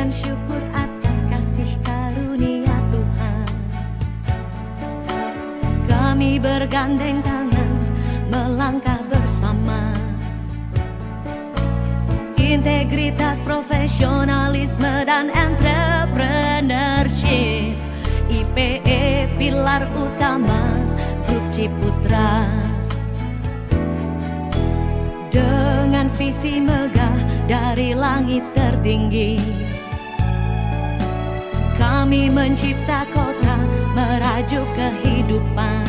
Panjatkan syukur atas kasih karunia Tuhan. Kami bergandeng tangan melangkah bersama. Integritas, profesionalisme, dan entrepreneurship. IPE pilar utama Grup Ciputra. Dengan visi megah dari langit tertinggi, kami mencipta kota merajuk kehidupan.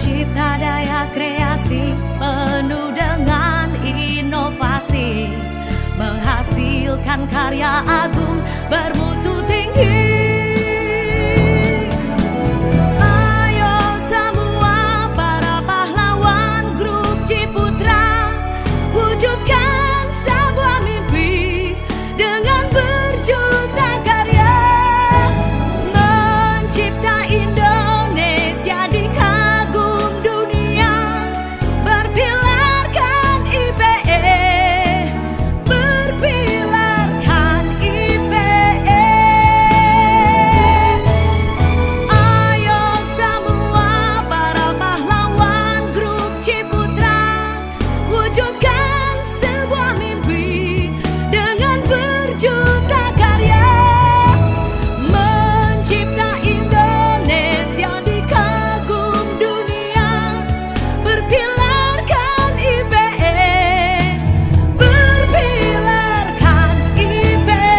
Cipta daya kreasi penuh dengan inovasi, menghasilkan karya agung bermutu tinggi. Ayo semua para pahlawan Grup Ciputra, wujudkan sebuah mimpi dengan berjuta karya, mencipta Indonesia di kagum dunia, berpilarkan IPE, berpilarkan IPE. Ayo semua para pahlawan Grup Ciputra, wujudkan sebuah mimpi dengan berjuta karya, mencipta Indonesia di kagum dunia, berpilarkan IPE, berpilarkan IPE.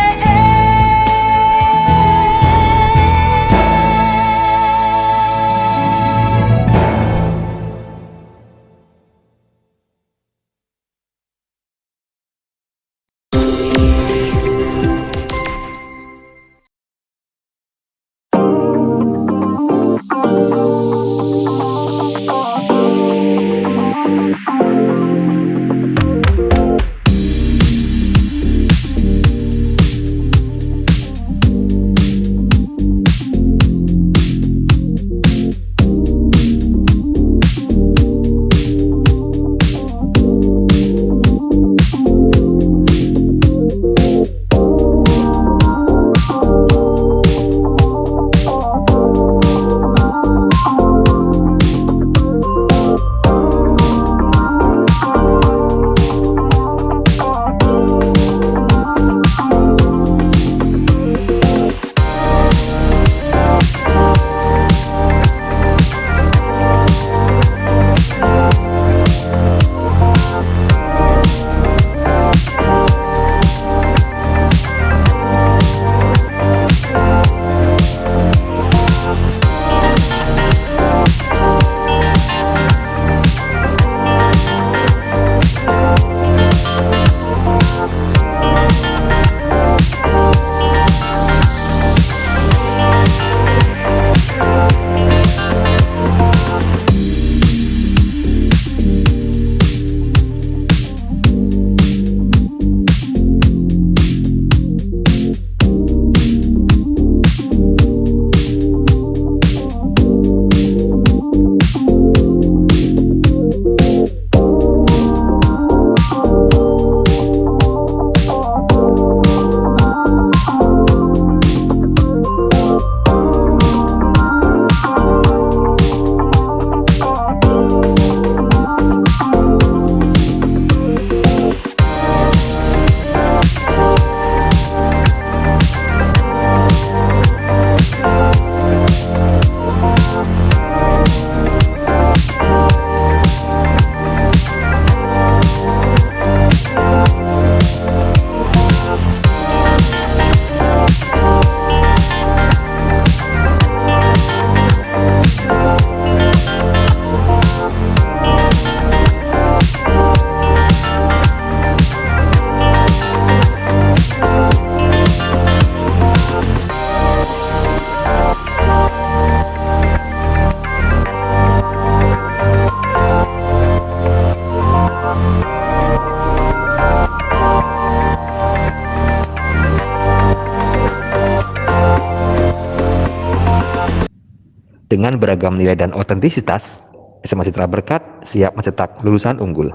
Dengan beragam nilai dan otentisitas, SMA Citra Berkat siap mencetak lulusan unggul.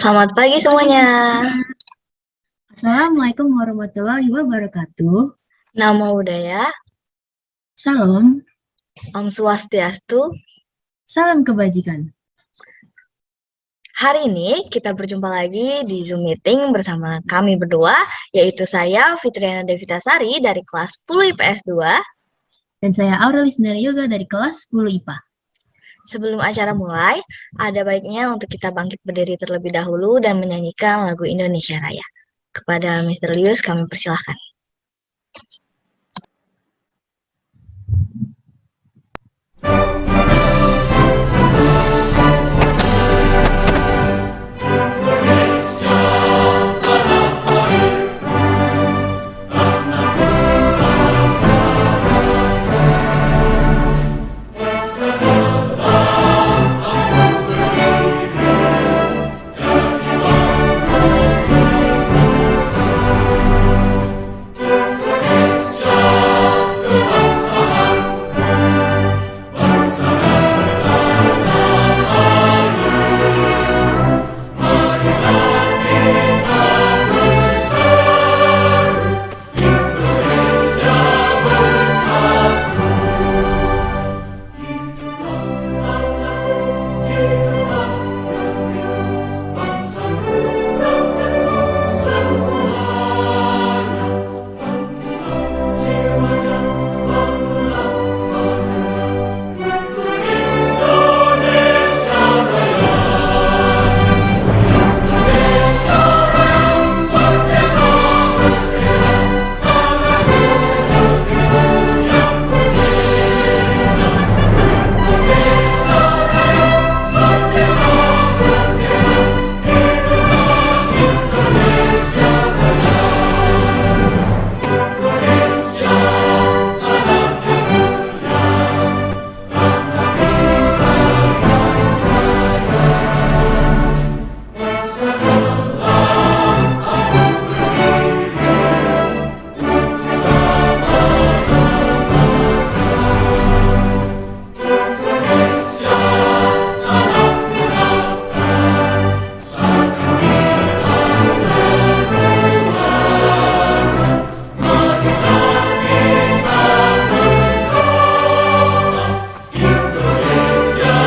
Selamat pagi semuanya. Assalamualaikum warahmatullahi wabarakatuh. Namo Buddhaya, Salam, Om Swastiastu. salam kebajikan. Hari ini kita berjumpa lagi di Zoom meeting bersama kami berdua, yaitu saya Fitriana Devitasari dari kelas 10 IPS 2. Dan saya Aurelis Yoga dari kelas 10 IPA. Sebelum acara mulai, ada baiknya untuk kita bangkit berdiri terlebih dahulu dan menyanyikan lagu Indonesia Raya. Kepada Mr. Lius kami persilahkan.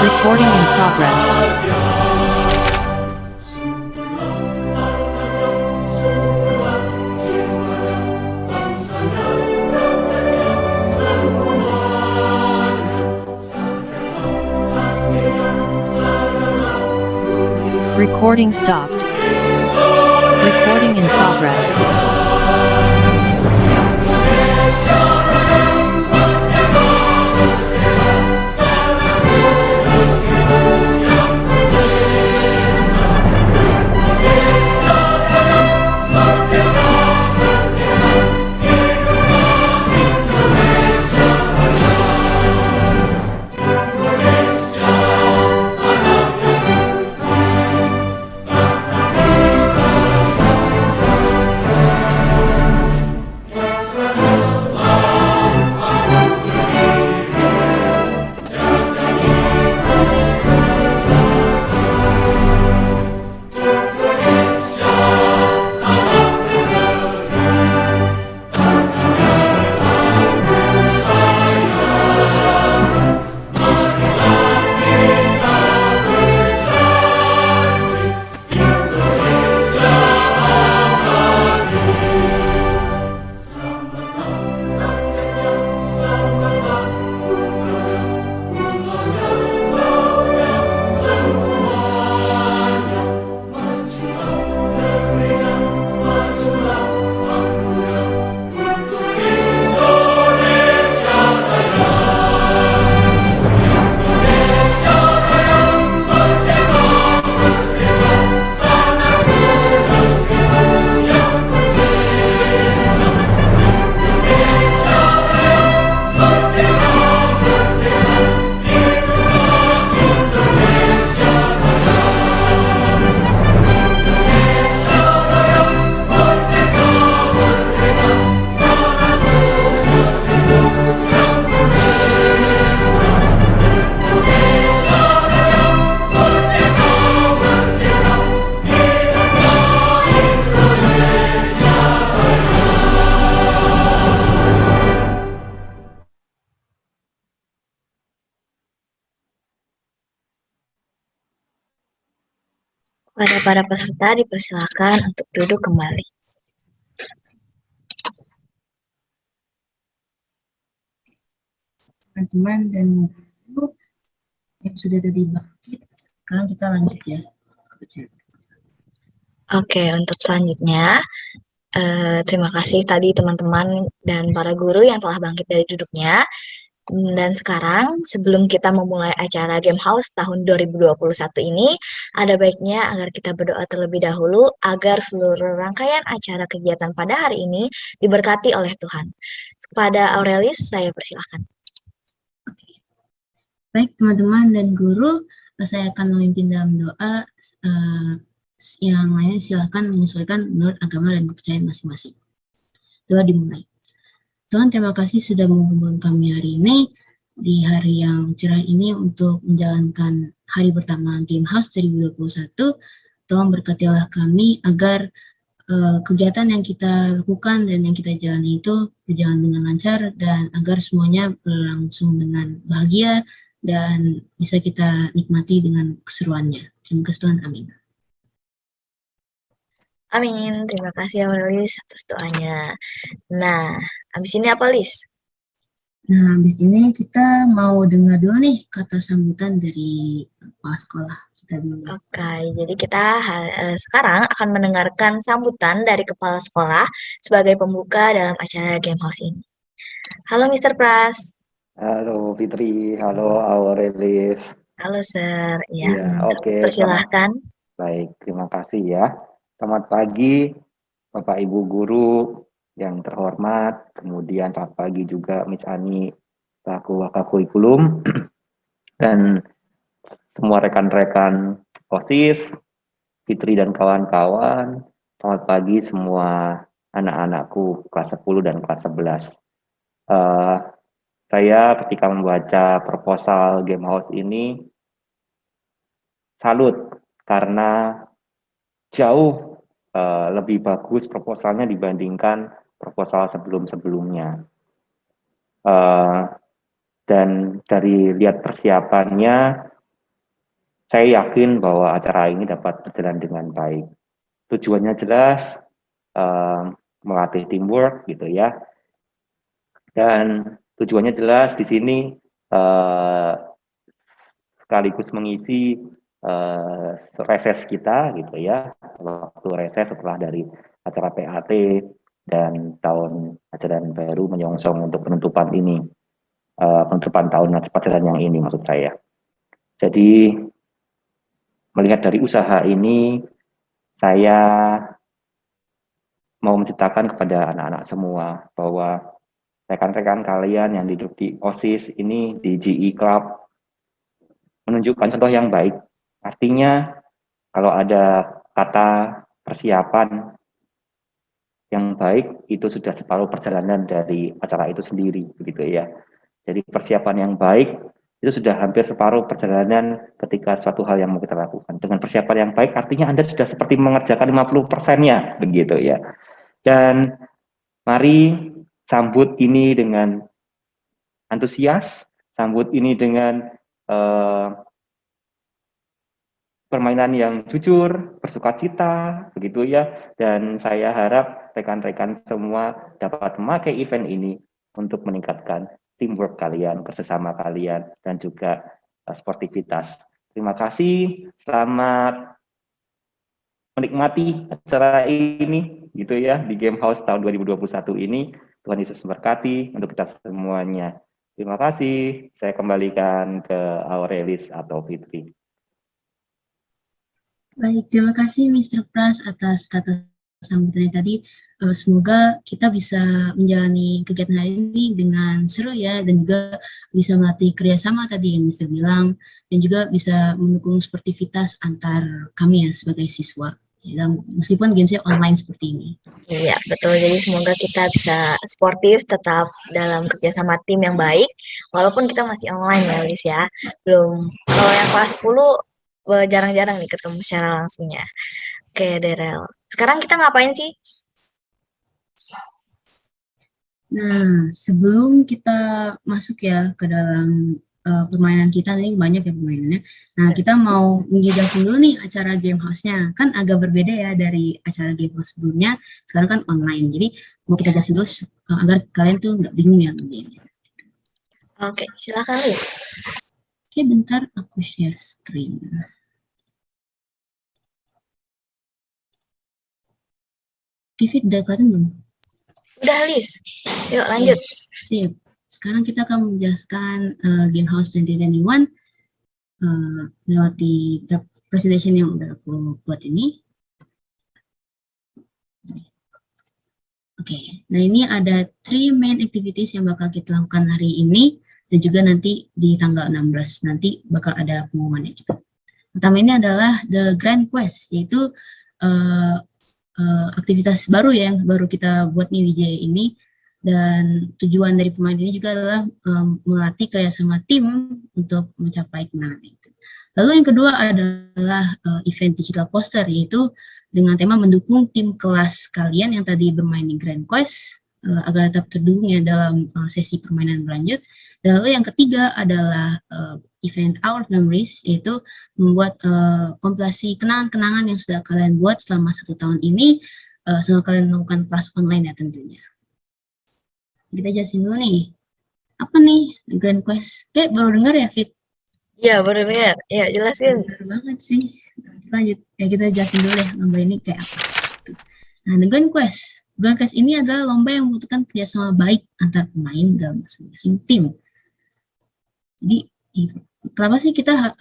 Recording in progress. Recording stopped. Recording in progress. Pada para peserta dipersilakan untuk duduk kembali. Teman-teman dan guru yang sudah tadi bangkit, sekarang kita lanjut ya. Oke, untuk selanjutnya, terima kasih tadi teman-teman dan para guru yang telah bangkit dari duduknya. Dan sekarang, sebelum kita memulai acara Game House tahun 2021 ini, ada baiknya agar kita berdoa terlebih dahulu agar seluruh rangkaian acara kegiatan pada hari ini diberkati oleh Tuhan. Kepada Aurelis, saya persilahkan. Baik teman-teman dan guru, saya akan memimpin dalam doa. Yang lainnya silahkan menyesuaikan menurut agama dan kepercayaan masing-masing. Doa dimulai. Tuhan, terima kasih sudah menghubungkan kami hari ini, di hari yang cerah ini untuk menjalankan hari pertama Game House 2021. Tolong berkatilah kami agar kegiatan yang kita lakukan dan yang kita jalani itu berjalan dengan lancar dan agar semuanya berlangsung dengan bahagia dan bisa kita nikmati dengan keseruannya. Terima kasih Tuhan, amin. Amin, terima kasih Aurelis atas doanya. Nah, habis ini apa, Lis? Nah, habis ini kita mau dengar dulu nih kata sambutan dari kepala sekolah kita dulu. Oke, jadi kita sekarang akan mendengarkan sambutan dari kepala sekolah sebagai pembuka dalam acara Game House ini. Halo Mr. Pras. Halo Fitri, halo Aurelis. Halo Sir. Ya, oke. Persilahkan. Baik, terima kasih ya. Selamat pagi Bapak Ibu Guru yang terhormat, kemudian selamat pagi juga Miss Ani selaku Wakil Kurikulum dan semua rekan-rekan OSIS, Fitri dan kawan-kawan. Selamat pagi semua anak-anakku kelas 10 dan kelas 11. Saya ketika membaca proposal Game House ini salut karena jauh lebih bagus proposalnya dibandingkan proposal sebelum-sebelumnya. Dan dari lihat persiapannya, saya yakin bahwa acara ini dapat berjalan dengan baik. Tujuannya jelas, melatih teamwork gitu ya. Dan tujuannya jelas di sini sekaligus mengisi reses kita gitu ya, waktu reses setelah dari acara PAT dan tahun ajaran baru menyongsong untuk penutupan ini, penutupan tahun ajaran yang ini maksud saya. Jadi melihat dari usaha ini, saya mau menceritakan kepada anak-anak semua bahwa rekan-rekan kalian yang duduk di OSIS ini di GE Club menunjukkan contoh yang baik. Artinya kalau ada kata persiapan yang baik itu sudah separuh perjalanan dari acara itu sendiri begitu ya. Jadi persiapan yang baik itu sudah hampir separuh perjalanan ketika suatu hal yang mau kita lakukan. Dengan persiapan yang baik artinya Anda sudah seperti mengerjakan 50%-nya begitu ya. Dan mari sambut ini dengan antusias, sambut ini dengan permainan yang jujur, bersukacita, begitu ya. Dan saya harap rekan-rekan semua dapat memakai event ini untuk meningkatkan teamwork kalian, kerjasama kalian, dan juga sportivitas. Terima kasih, selamat menikmati acara ini, gitu ya, di Game House tahun 2021 ini. Tuhan Yesus memberkati untuk kita semuanya. Terima kasih, saya kembalikan ke Aurelis atau Fitri. Baik, terima kasih Mr. Pras atas kata sambutannya tadi. Semoga kita bisa menjalani kegiatan hari ini dengan seru ya, dan juga bisa melatih kerjasama tadi yang Mr. bilang, dan juga bisa mendukung sportivitas antar kami ya sebagai siswa. Ya, meskipun gamesnya online seperti ini. Iya, betul. Jadi semoga kita bisa sportif, tetap dalam kerjasama tim yang baik, walaupun kita masih online ya, Lis ya. Belum, kalau yang kelas 10, jarang-jarang nih ketemu secara langsungnya. Oke, Derel. Sekarang kita ngapain sih? Nah, sebelum kita masuk ya ke dalam permainan kita, ini banyak ya permainannya. Nah, kita mau menjelasin dulu nih acara game house-nya. Kan agak berbeda ya dari acara game house sebelumnya, sekarang kan online. Jadi, mau kita jelasin dulu agar kalian tuh nggak bingung ya ngerjainnya. Oke, silakan Lis. Oke, bentar aku share screen. Vivit, udah kelihatan belum? Udah Lis. Yuk lanjut. Sip. Sekarang kita akan menjelaskan Game House 2021 lewat di presentation yang udah aku buat ini. Oke, nah ini ada 3 main activities yang bakal kita lakukan hari ini dan juga nanti di tanggal 16 nanti bakal ada pengumumannya juga. Pertama ini adalah The Grand Quest, yaitu aktivitas baru ya, yang baru kita buat nih di J ini. Dan tujuan dari permainan ini juga adalah melatih kerjasama tim untuk mencapai kemenangan itu. Lalu yang kedua adalah event digital poster, yaitu dengan tema mendukung tim kelas kalian yang tadi bermain di Grand Quest agar tetap terdukung ya dalam sesi permainan berlanjut. Dan lalu yang ketiga adalah event Our Memories, yaitu membuat kompilasi kenangan-kenangan yang sudah kalian buat selama 1 tahun ini selama kalian melakukan kelas online ya tentunya. Kita jelasin dulu nih, apa nih Grand Quest? Kayak baru dengar ya, Fit? Iya, baru dengar. Ya, jelasin. Benar banget sih. Lanjut, ya kita jelasin dulu ya lomba ini kayak apa. Nah, The Grand Quest. Grand Quest ini adalah lomba yang membutuhkan kerjasama baik antar pemain dalam masing-masing tim. Jadi, kenapa sih kita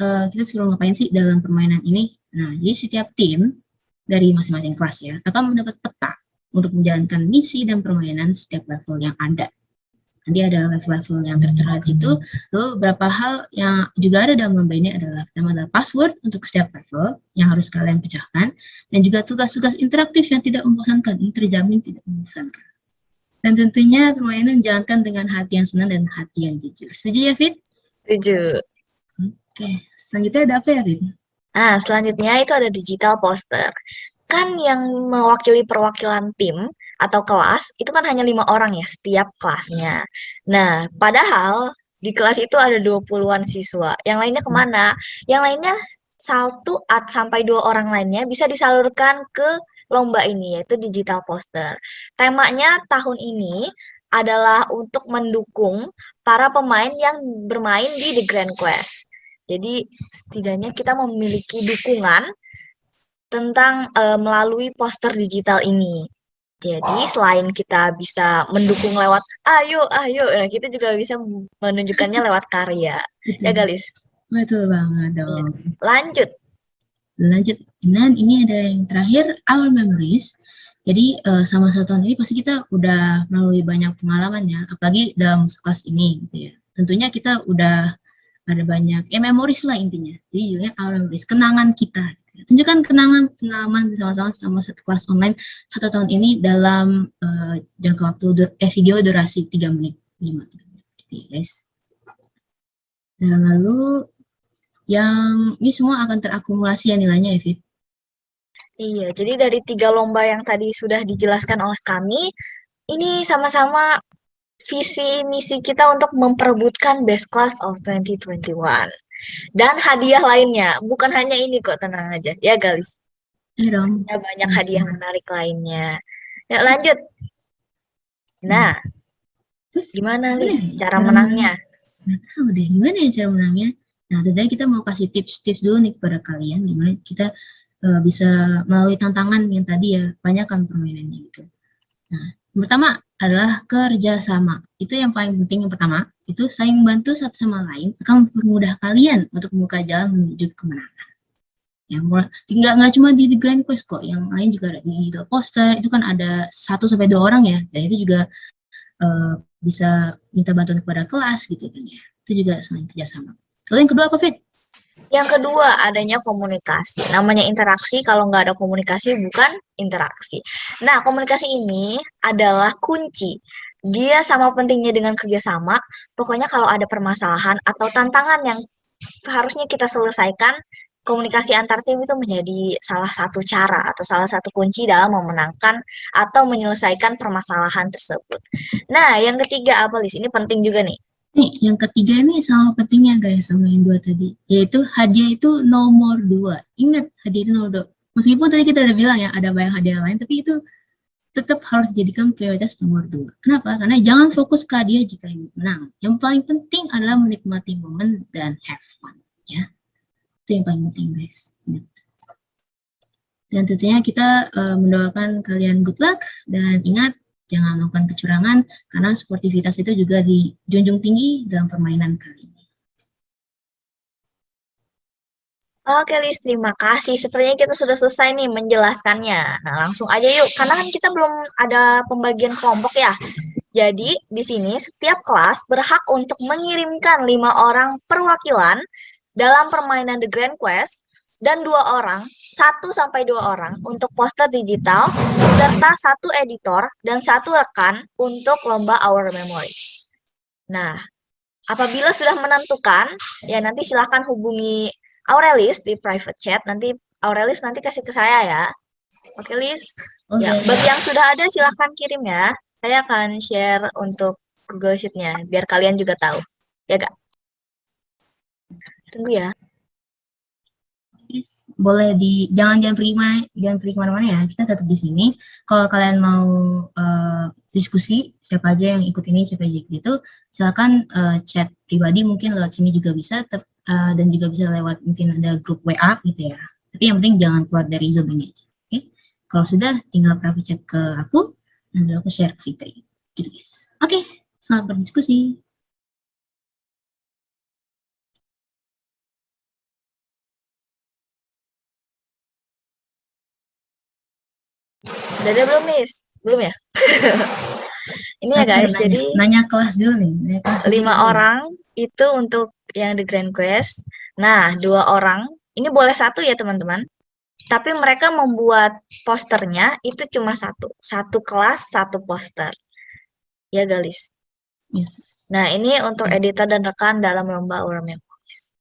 suruh ngapain sih dalam permainan ini? Nah, jadi setiap tim dari masing-masing kelas ya akan mendapat peta untuk menjalankan misi dan permainan setiap level yang ada. Nanti ada level-level yang tertera di situ. Lalu beberapa hal yang juga ada dalam lomba ini adalah pertama adalah password untuk setiap level yang harus kalian pecahkan, dan juga tugas-tugas interaktif yang tidak membosankan, ini terjamin tidak membosankan. Dan tentunya permainan dijalankan dengan hati yang senang dan hati yang jujur. Setuju ya, Fit? Setuju. Oke, selanjutnya ada apa ya, Fit? Nah, selanjutnya itu ada digital poster. Kan yang mewakili perwakilan tim atau kelas itu kan hanya 5 orang ya setiap kelasnya. Nah, padahal di kelas itu ada 20-an siswa. Yang lainnya kemana? Yang lainnya 1 sampai 2 orang lainnya bisa disalurkan ke lomba ini, yaitu digital poster. Temanya tahun ini adalah untuk mendukung para pemain yang bermain di The Grand Quest. Jadi setidaknya kita memiliki dukungan tentang melalui poster digital ini. Jadi selain kita bisa mendukung lewat ayo, nah kita juga bisa menunjukkannya lewat karya. Betul. Ya Galis? Betul banget dong. Lanjut. Dan ini ada yang terakhir, Our Memories. Jadi sama 1 tahun ini pasti kita udah melalui banyak pengalaman ya, apalagi dalam kelas ini gitu ya. Tentunya kita udah ada banyak memories lah intinya. Jadi judulnya Our Memories, kenangan kita. Tunjukkan pengalaman bersama-sama selama 1 kelas online 1 tahun ini dalam jangka waktu video durasi 3 menit, 5 menit gitu ya guys. Nah, lalu yang ini semua akan terakumulasi ya nilainya ya, Fit? Iya, jadi dari 3 lomba yang tadi sudah dijelaskan oleh kami, ini sama-sama visi misi kita untuk memperebutkan Best Class of 2021. Dan hadiah lainnya, bukan hanya ini kok, tenang aja. Ya Galis? Iya dong. Ada banyak hadiah menarik lainnya. Ya lanjut. Nah, Terus gimana Lis ya, cara menangnya? Nggak tahu deh, gimana ya cara menangnya? Nah, tentunya kita mau kasih tips-tips dulu nih kepada kalian, gimana kita bisa melalui tantangan yang tadi ya, banyak kan permainannya gitu. Nah, yang pertama adalah kerjasama. Itu yang paling penting. Yang pertama, itu saling membantu satu sama lain akan mempermudah kalian untuk membuka jalan menuju kemenangan. Yang nggak cuma di The Grand Quest kok, yang lain juga ada di digital poster, itu kan ada 1 sampai 2 orang ya, dan itu juga bisa minta bantuan kepada kelas gitu kan ya. Itu juga saling kerjasama. Lalu yang kedua apa, Fit? Yang kedua, adanya komunikasi. Namanya interaksi, kalau nggak ada komunikasi bukan interaksi. Nah, komunikasi ini adalah kunci. Dia sama pentingnya dengan kerjasama. Pokoknya kalau ada permasalahan atau tantangan yang harusnya kita selesaikan, komunikasi antar tim itu menjadi salah satu cara atau salah satu kunci dalam memenangkan atau menyelesaikan permasalahan tersebut. Nah, yang ketiga apa, Lis? Ini penting juga nih. Nih, yang ketiga ini sama pentingnya guys sama yang dua tadi, yaitu hadiah itu nomor 2. Ingat, hadiah itu nomor 2. Meskipun tadi kita udah bilang ya ada banyak hadiah lain, tapi itu tetap harus dijadikan prioritas nomor 2. Kenapa? Karena jangan fokus ke hadiah jika ingin menang. Yang paling penting adalah menikmati momen dan have fun. Ya, itu yang paling penting guys. Ingat. Dan tentunya kita mendoakan kalian good luck dan ingat jangan melakukan kecurangan karena sportivitas itu juga dijunjung tinggi dalam permainan kali ini. Oke, Lis, terima kasih. Sepertinya kita sudah selesai nih menjelaskannya. Nah, langsung aja yuk, karena kan kita belum ada pembagian kelompok ya. Jadi, di sini setiap kelas berhak untuk mengirimkan 5 orang perwakilan dalam permainan The Grand Quest dan 2 orang, 1-2 orang untuk poster digital, serta 1 editor dan 1 rekan untuk lomba Our Memories. Nah, apabila sudah menentukan, ya nanti silahkan hubungi Aurelis di private chat. Nanti Aurelis nanti kasih ke saya ya. Oke, Lis. Oke. Ya, bagi yang sudah ada silahkan kirim ya. Saya akan share untuk Google Sheet-nya biar kalian juga tahu. Ya, Kak? Tunggu ya. Boleh jangan pergi kemana-mana ya. Kita tetap di sini. Kalau kalian mau diskusi, siapa aja yang ikut ini, siapa aja gitu, silakan chat pribadi mungkin lewat sini juga bisa, dan juga bisa lewat mungkin ada grup WA gitu ya. Tapi yang penting jangan keluar dari Zoom ini aja. Oke? Kalau sudah, tinggal private chat ke aku, nanti aku share ke Fitri. Gitu guys. Oke, selamat berdiskusi. Udah ada belum, Lis? Belum ya? Ini ya guys, jadi nanya kelas dulu nih. 5 orang itu untuk yang The Grand Quest. Nah, 2 orang, ini boleh 1 ya teman-teman. Tapi mereka membuat posternya itu cuma 1. 1 kelas, 1 poster. Ya, Galis. Yes. Nah, ini untuk editor dan rekan dalam lomba Our Memories.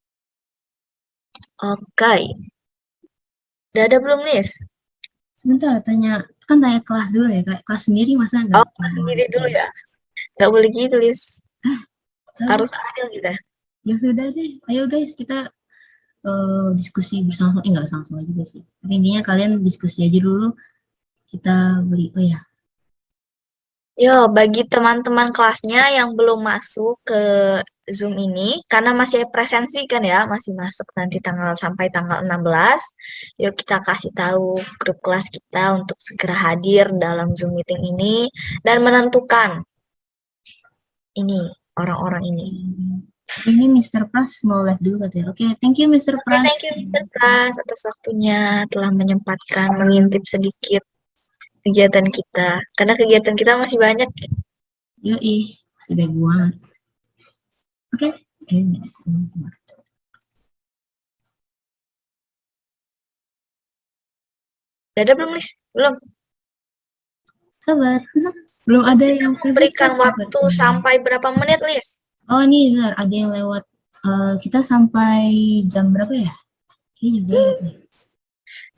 Oke. Udah ada belum, Nis? Sebentar, tanya kelas dulu ya, kelas sendiri masa enggak? Oh, kelas sendiri dulu ya? Nggak boleh gitu, Lis. Harus adil kita. Ya sudah deh, ayo guys kita diskusi bersama-sama. Enggak sama-sama juga sih. Tapi intinya kalian diskusi aja dulu. Kita beli, oh ya. Yo, bagi teman-teman kelasnya yang belum masuk ke Zoom ini, karena masih presensi kan ya, masih masuk nanti sampai tanggal 16, yuk kita kasih tahu grup kelas kita untuk segera hadir dalam Zoom meeting ini, dan menentukan ini, orang-orang ini. Ini Mr. Pras mau live dulu katanya. Oke, thank you Mr. Pras. Thank you Mr. Pras atas waktunya, telah menyempatkan mengintip sedikit kegiatan kita, karena kegiatan kita masih banyak. Yoi, masih banyak banget. Oke. Ada belum, Lis? Belum. Sabar. Belum ada yang Berikan waktu sampai berapa menit, Lis? Oh, ini benar, ada yang lewat. Kita sampai jam berapa ya? Kayaknya jam berapa?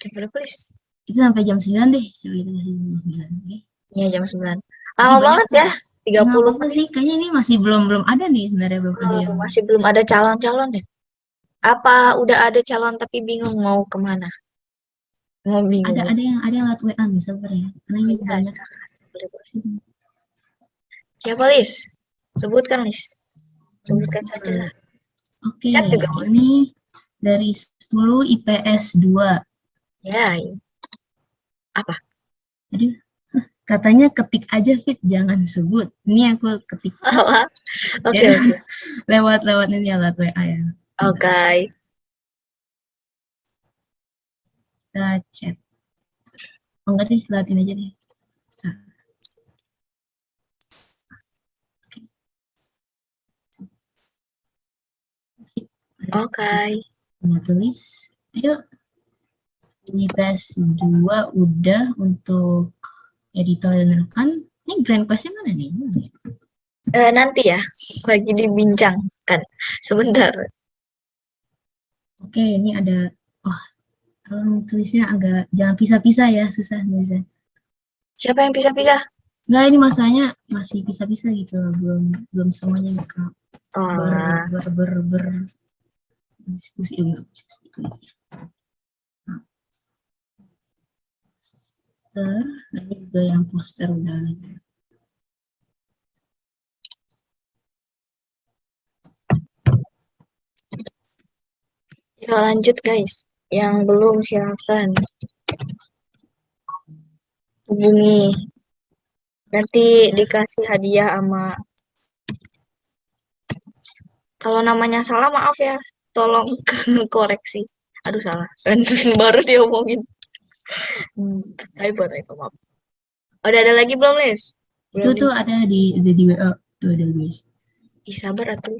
Jam berapa, Lis? Kita sampai jam 9 deh. Coba kita jam 9, oke? Iya, jam 9. Lama banget ya, 30 menit sih. Kayaknya ini masih belum ada nih sebenarnya, belum ada yang... Masih belum ada calon-calon ya? Apa udah ada calon tapi bingung mau kemana? Mau bingung. Ada yang lewat WA nih, sabar ya. Karena ini banyak. Siapa, Lis? Sebutkan, Lis. Sebutkan saja. Oke, Chat juga ini dari 10 IPS 2. Ya. Apa? Aduh, katanya ketik aja Fit, jangan sebut. Ini aku ketik. Oke. Lewat ini ya, lewat WA ya. Oke. Kita chat. Oh enggak deh, liatin aja deh. Oke. Kita tulis. Ayo. IPS 2 udah untuk editor dan rekan. Ini Grand Quest-nya mana nih? Nanti ya, lagi dibincangkan. Sebentar. Oke, ini ada. Oh, tolong tulisnya agak jangan pisah-pisah ya, susah nulisnya. Siapa yang pisah-pisah? Enggak, ini masanya masih bisa-bisa gitu, belum semuanya bakal Oh, berdiskusi enggak diskusi. Nah, ini juga yang poster udah ada. yuk lanjut guys. Yang belum silakan hubungi. Nanti dikasih hadiah sama. Kalau namanya salah maaf ya. Tolong koreksi. Aduh salah. Dan baru diomongin. Tapi buat itu maaf. Udah ada lagi belum, Les? Itu Belum. tuh ada di WA tuh ada guys. Ih, sabar atuh.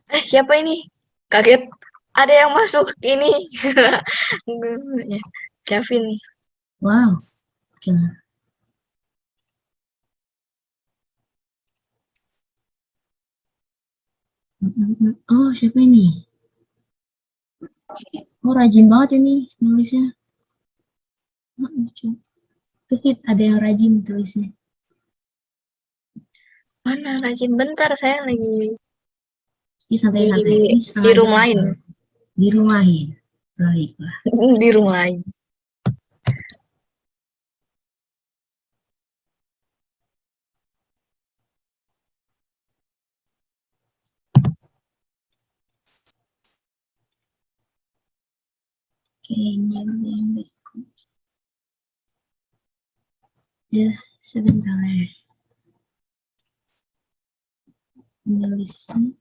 Siapa ini? Kaget. Ada yang masuk ini. Kevin. Wow. Gila. Oh, siapa ini? Oh, rajin banget ini nulisnya. Oh, lucu. Tuh, Fit, ada yang rajin tulisnya. Mana rajin? Bentar, saya lagi Ini santai-santai. Ini di setengah jam room lain. bisa. Di rumahin. Baiklah. Di room lain. Kayaknya yang ya sebentar ya. Nulisnya.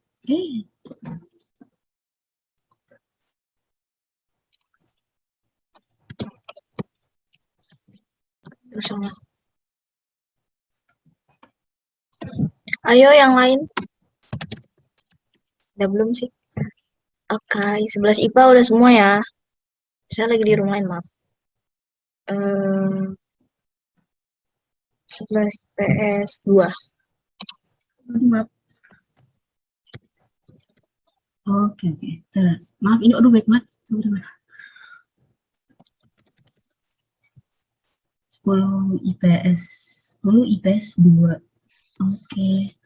Terus sama. Ayo yang lain. Udah belum sih? Oke, 11 IPA udah semua ya. Saya lagi di room lain, maaf. 11 PS 2. Maaf. Oke. Maaf, ini aduh baik banget. Udah. 10 IPS. 10 IPS 2. Oke.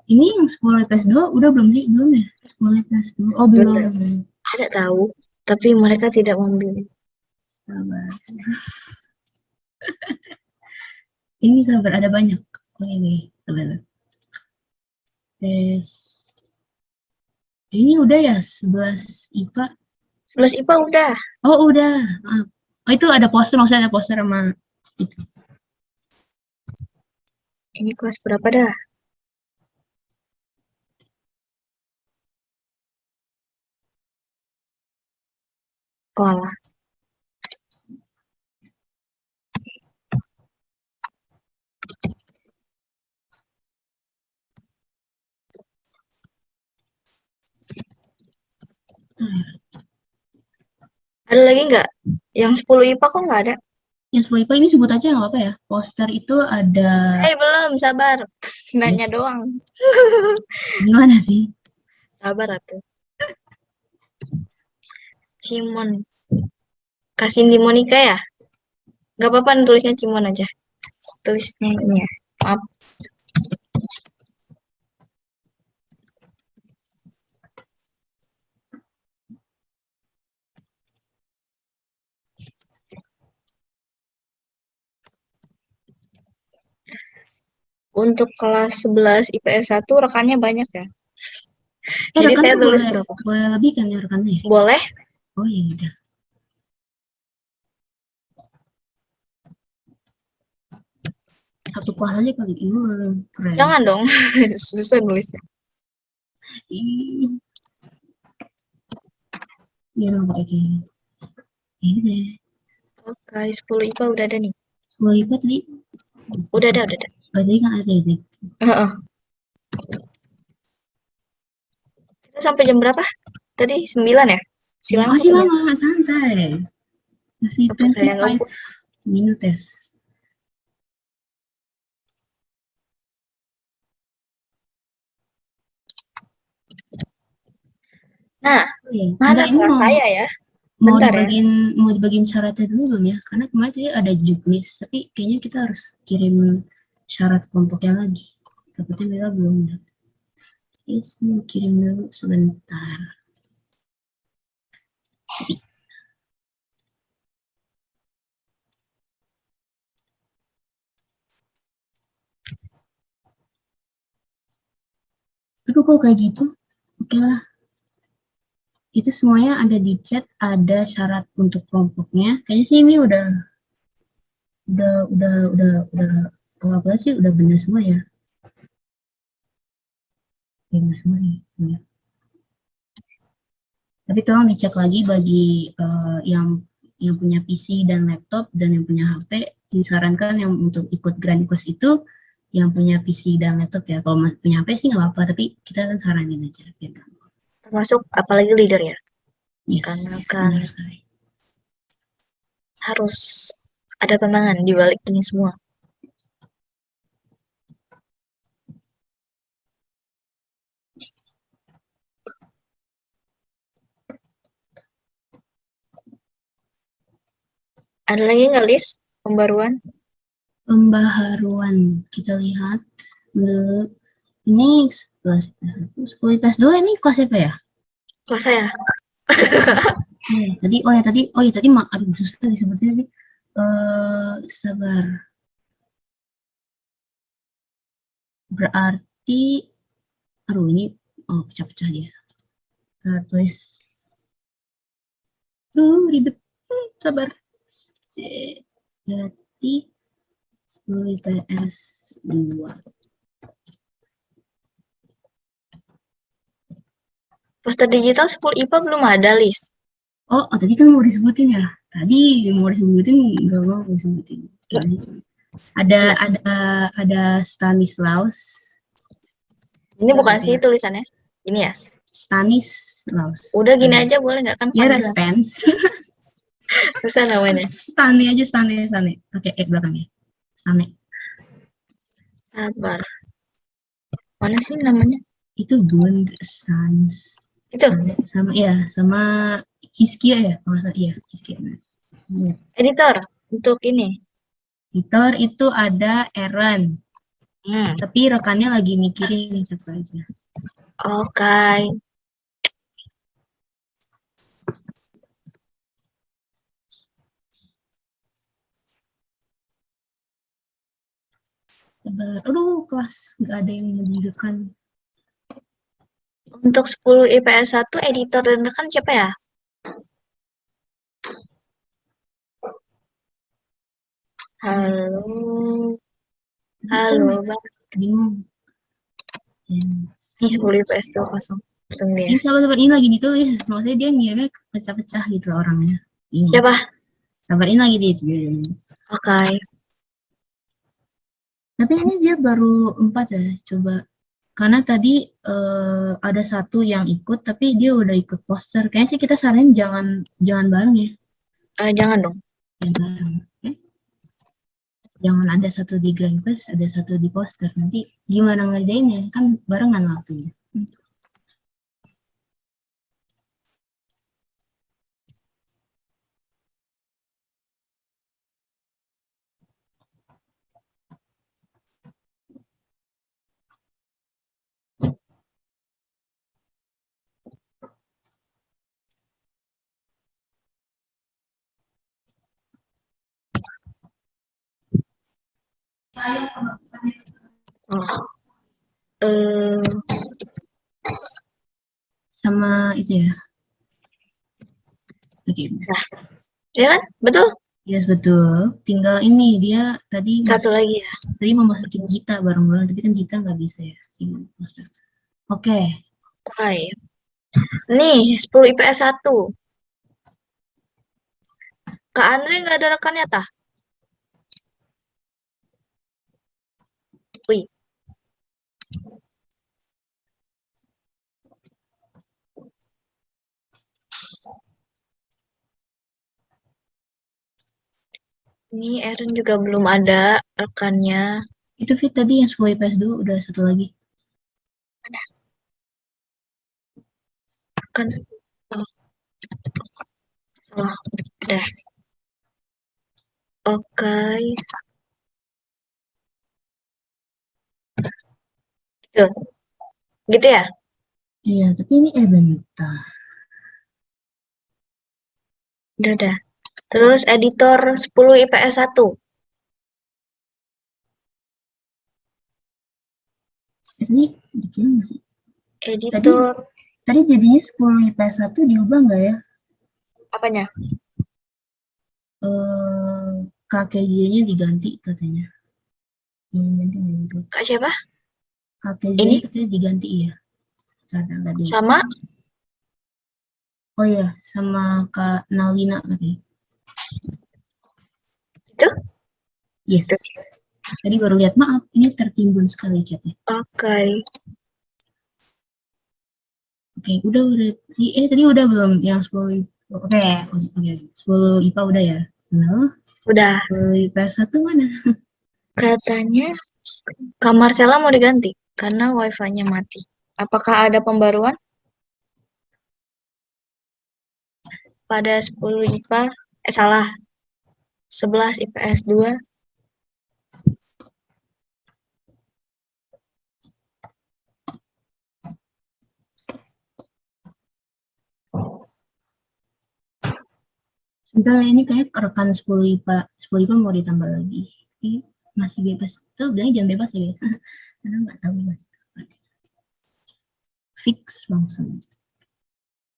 Ini yang 10 IPS 2 udah belum sih? Belum ya? 10 IPS 2. Oh, belum. Ada tahu, tapi mereka tidak memilih. Sabar. Ini sabar, ada banyak. Oh, ini. Sabar. Tes. Ini udah ya 11 IPA. 11 IPA udah. Oh, udah. Maaf. Oh, itu ada poster, maksudnya ada poster sama itu. Ini kelas berapa dah? Oh, alah. Ada lagi nggak? Yang 10 IPA kok nggak ada? Yang 10 IPA ini sebut aja nggak apa-apa ya. Poster itu ada. Belum, sabar. Nanya doang. Gimana sih? Sabar atuh. Cimon. Kasih Monica ya? Nggak apa-apa, tulisnya Cimon aja. Tulisnya ini ya. Maaf. Untuk kelas 11 IPS 1 rekannya banyak ya. Jadi Rekan saya tuh tulis boleh, berapa? boleh lebih kan ya rekannya? Boleh? Oh iya udah. Satu kelas aja kali ini keren. Jangan dong. Susah nulisnya. Iya dong kayak gini. Ini deh. Oke, 10 IPA udah ada nih. 10 IPA tadi. Udah ada. Oh, tadi kan ada itu. Heeh. Kita sampai jam berapa? Tadi 9 ya? Masih lama, santai. Masih Apa saya 25 minutes. Nah, Oh iya, mana enggak, ini kelas mau saya ya? mau Bentar ya. dibagiin syaratnya dulu belum ya? Karena kemarin tadi ada juknis, tapi kayaknya kita harus kirim syarat kelompoknya lagi. Takutnya Mila belum dapat. Yes, mau kirim dulu sebentar. Aduh, kok kayak gitu? Oke lah. Itu semuanya ada di chat, ada syarat untuk kelompoknya. Kayaknya sih ini kalau apa sih udah benar semua ya. Benar semua sih. Ya. Tapi tolong dicek lagi bagi yang punya PC dan laptop dan yang punya HP, disarankan yang untuk ikut Grand Course itu yang punya PC dan laptop ya. Kalau punya HP sih nggak apa-apa, tapi kita kan saranin aja biar gampang. Termasuk apalagi leader ya. Yes, Karena kan benar sekali. harus ada tantangan di balik ini semua. Ada lagi nggak, Lis? Pembaruan? Pembaharuan kita lihat dulu. Ini kelas 10 IPS 2 ini kelas apa ya? Kelas saya. Tadi aduh susah disebutnya sih. Sabar. Berarti aduh ini pecah-pecah dia. Kita tulis. Ribet. Sabar. Berarti 10 IPS 2. Poster digital 10 IPA belum ada, Lis. Oh, tadi kan mau disebutin ya. Tadi mau disebutin nggak mau disebutin. Ada Stanislaus. Ini bukan sih tulisannya. Ini ya. Stanislaus. Udah gini aja boleh nggak kan? Ya, panggilan. Stans. Susah namanya. Stani aja, Stani. Oke, belakangnya. Stani. Sabar. Mana sih namanya? Itu Bund Stans. Itu. Sama Hiskia ya, kalau salah iya, Hiskia. Ya. Editor untuk ini. Editor itu ada Aaron. Hmm. Tapi rekannya lagi mikirin satu aja. Oke. Aduh, kelas nggak ada yang menunjukkan. Untuk 10 IPS 1 editor dan rekan siapa ya? Halo, Bang. Bingung. Ini 10 IPS 2 kosong. Dia. Ini sahabat ini lagi ditulis, maksudnya dia ngirimnya pecah-pecah gitu orangnya. Ini. Siapa? Sahabat ini lagi ditulis. Oke. Tapi ini dia baru 4 ya, coba. Karena tadi ada satu yang ikut, tapi dia udah ikut poster. Kayaknya sih kita saranin jangan bareng ya. Jangan dong. Jangan bareng. Okay? Jangan ada satu di Grand Prix, ada satu di poster. Nanti gimana ngerjainnya? Kan barengan waktunya. Sama itu ya. Oke. Nah, ya kan? Betul? Yes, betul. Tinggal ini dia tadi satu lagi ya. Tadi mau masukin Gita bareng-bareng, tapi kan Gita nggak bisa ya. Oke. Hai. Nih, 10 IPS 1. Kak Andre nggak ada rekannya tah? Wih. Ini Erin juga belum ada rekannya. Itu Fit tadi yang 10 IPS 2 udah satu lagi. Ada. Kan Oh, udah. Oke. Gitu. Gitu ya? Iya, tapi ini bentar. Udah. Terus editor 10 IPS 1. Tadi bikin nggak sih? Editor Tadi jadinya 10 IPS 1 diubah nggak ya? apanya? KKJ-nya diganti katanya. Ganti. Kak siapa? KKJ Ini katanya diganti ya. Nggak dulu. sama Oh iya, sama Kak Naulina katanya. itu? Yes. Tadi baru lihat, maaf, ini tertimbun sekali chatnya. Oke. Oke, udah. Tadi udah belum yang 10 Oke, 10 IPA udah ya? Nah, Udah. 10 IPS 1 mana? Katanya kamar Marcella mau diganti karena wifi-nya mati. Apakah ada pembaruan pada 10 IPA? Salah. 11 IPS 2. Sebentar, ini kayak rekan 10 IPA. 10 IPA mau ditambah lagi. Ini masih bebas. Tuh, bilangnya jangan bebas ya, guys. Karena nggak tahu mas. Fix langsung.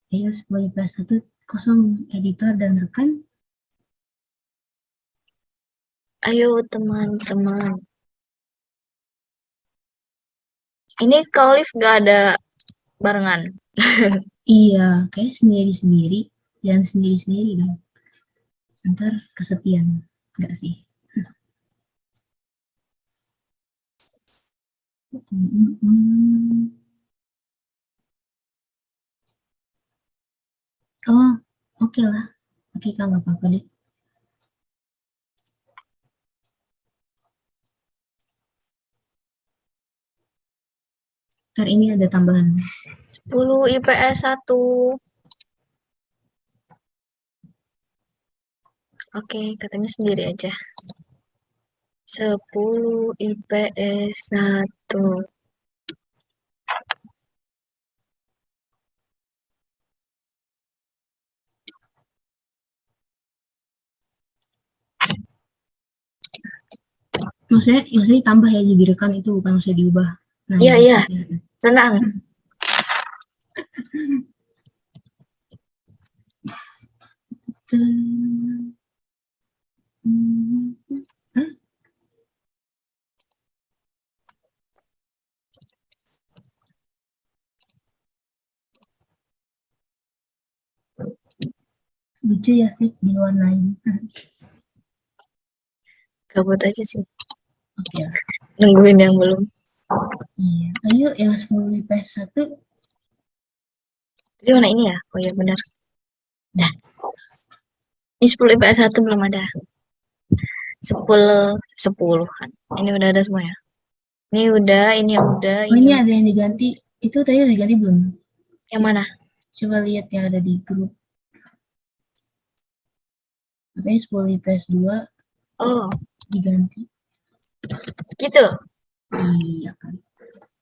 Ayo 10 IPS 1 kosong editor dan rekan. Ayo teman-teman. Ini Kak Olive gak ada barengan. Iya, kayak sendiri-sendiri. Jangan sendiri-sendiri dong. Ntar kesepian. Enggak sih. Oh, oke lah. Oke, Kak, nggak apa-apa deh. Ntar ini ada tambahan. 10 IPS 1. Oke, katanya sendiri aja. 10 IPS 1. Maksudnya ditambah ya jadi rekan itu, bukan maksudnya diubah. Nah, Iya, ya, iya. oke. Tenang. Hah? Lucu ya sih diwarnain. Gabut aja sih. Oke lah. Nungguin yang belum. Iya. Ayo yang 10 IPS 1. Jadi mana ini ya? Oh iya benar. Dah. Ini 10 IPS 1 belum ada. 10-10-an. Ini udah ada semua ya. Ini udah, ini udah, Oh, ini ada yang diganti. Itu tadi udah diganti belum? yang mana? Coba lihat yang ada di grup. Katanya 10 IPS 2 Oh, diganti. gitu. Iya kan.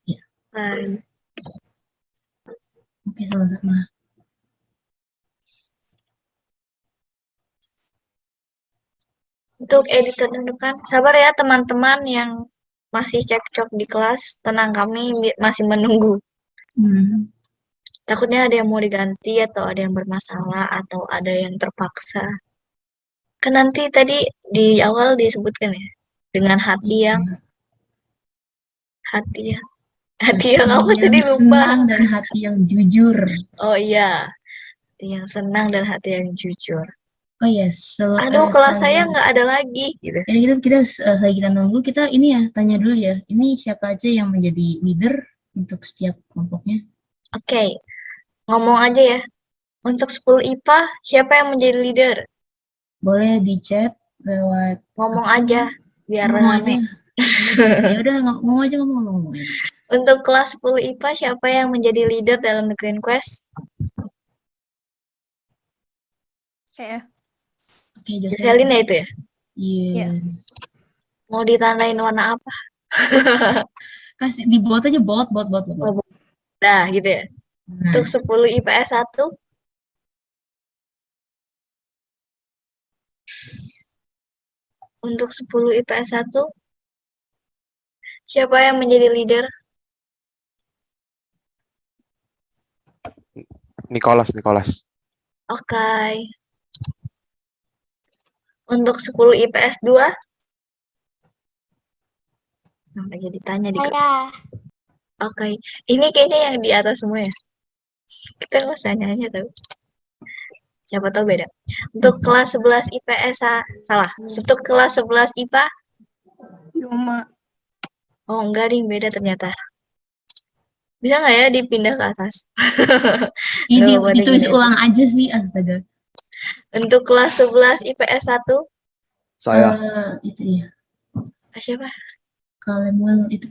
Ya. Baik. Oke, sama-sama. Untuk editor deg-degan, sabar ya teman-teman yang masih cekcok di kelas. Tenang, kami masih menunggu. Takutnya ada yang mau diganti atau ada yang bermasalah atau ada yang terpaksa. Kan nanti tadi di awal disebutkan ya, dengan hati yang hati yang apa yang tadi lupa. senang dan hati yang jujur. Oh iya, hati yang senang dan hati yang jujur. Oh ya, Aduh, kelas saya nggak ada lagi gitu. Jadi kita nunggu, kita ini ya tanya dulu ya. Ini siapa aja yang menjadi leader untuk setiap kelompoknya? Oke, ngomong aja ya. Untuk 10 IPA, siapa yang menjadi leader? Boleh di chat lewat Ngomong aja, biar ngomong rame. aja. Ya udah ngomong aja. Untuk kelas 10 IPA, siapa yang menjadi leader dalam The Green Quest? Oke ya. Oke, Jocelyn ya itu ya? Iya. Mau ditandain warna apa? Kasih di bot aja bot. Nah, gitu ya. Nah, Untuk 10 IPS 1. Untuk 10 IPS 1. Siapa yang menjadi leader? Nicholas. Oke. Untuk 10 IPS 2. Nah, lagi ditanya di grup. Oke. Ini kayaknya yang di atas semua ya. Kita nggak usah nanya tahu. Siapa tahu beda. Untuk kelas 11 IPS salah. Untuk kelas 11 IPA. Cuma Oh, enggak ding, beda ternyata. Bisa nggak ya dipindah ke atas? ini Nggak apa-apa, ditulis gini aja. ulang aja sih, astaga. Untuk kelas 11 IPS 1. Saya. Itu ya, Siapa? Kalemuel itu.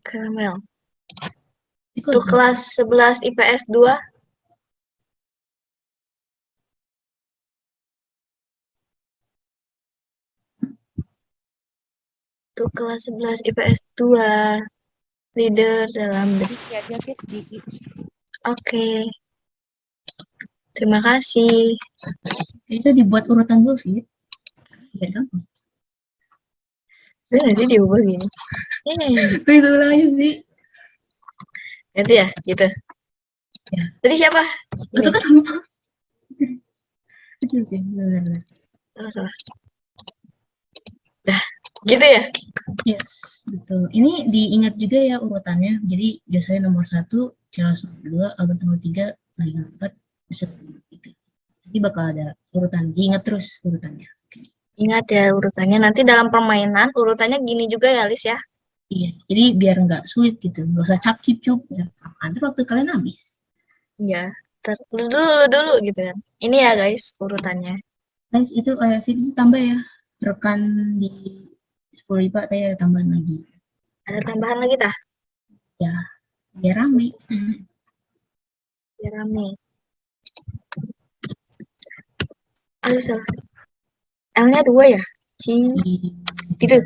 Kamel. Itu Untuk kelas 11 IPS 2. Untuk kelas 11 IPS 2. Leader dalam ya dia guys di Oke. Terima kasih. itu dibuat urutan dulu, Fit. Biar gampang. Bisa nggak sih diubah gini? Itu ulang aja sih. Nanti ya, gitu. Ya. Tadi siapa? Itu Ini. kan lupa. Oke, benar. Salah. Dah, gitu ya? Yes, betul. Ini diingat juga ya urutannya. Jadi biasanya nomor 1, Charles nomor 2, Albert nomor 3, Maria nomor 4, Yusuf nomor 3. Jadi bakal ada urutan. Diingat terus urutannya. Oke. Ingat ya urutannya. Nanti dalam permainan urutannya gini juga ya, Lis ya? Iya, jadi biar nggak sulit gitu. Nggak usah cap-cip-cup. Ya. Nanti waktu kalian habis. Iya. Dulu gitu kan. Ini ya guys urutannya. Guys, itu Fit itu tambah ya. Rekan di 10 IPA tadi ada tambahan lagi. Ada tambahan lagi tah? Ya, biar rame. Biar rame. Aduh salah. L-nya 2 ya? Gitu.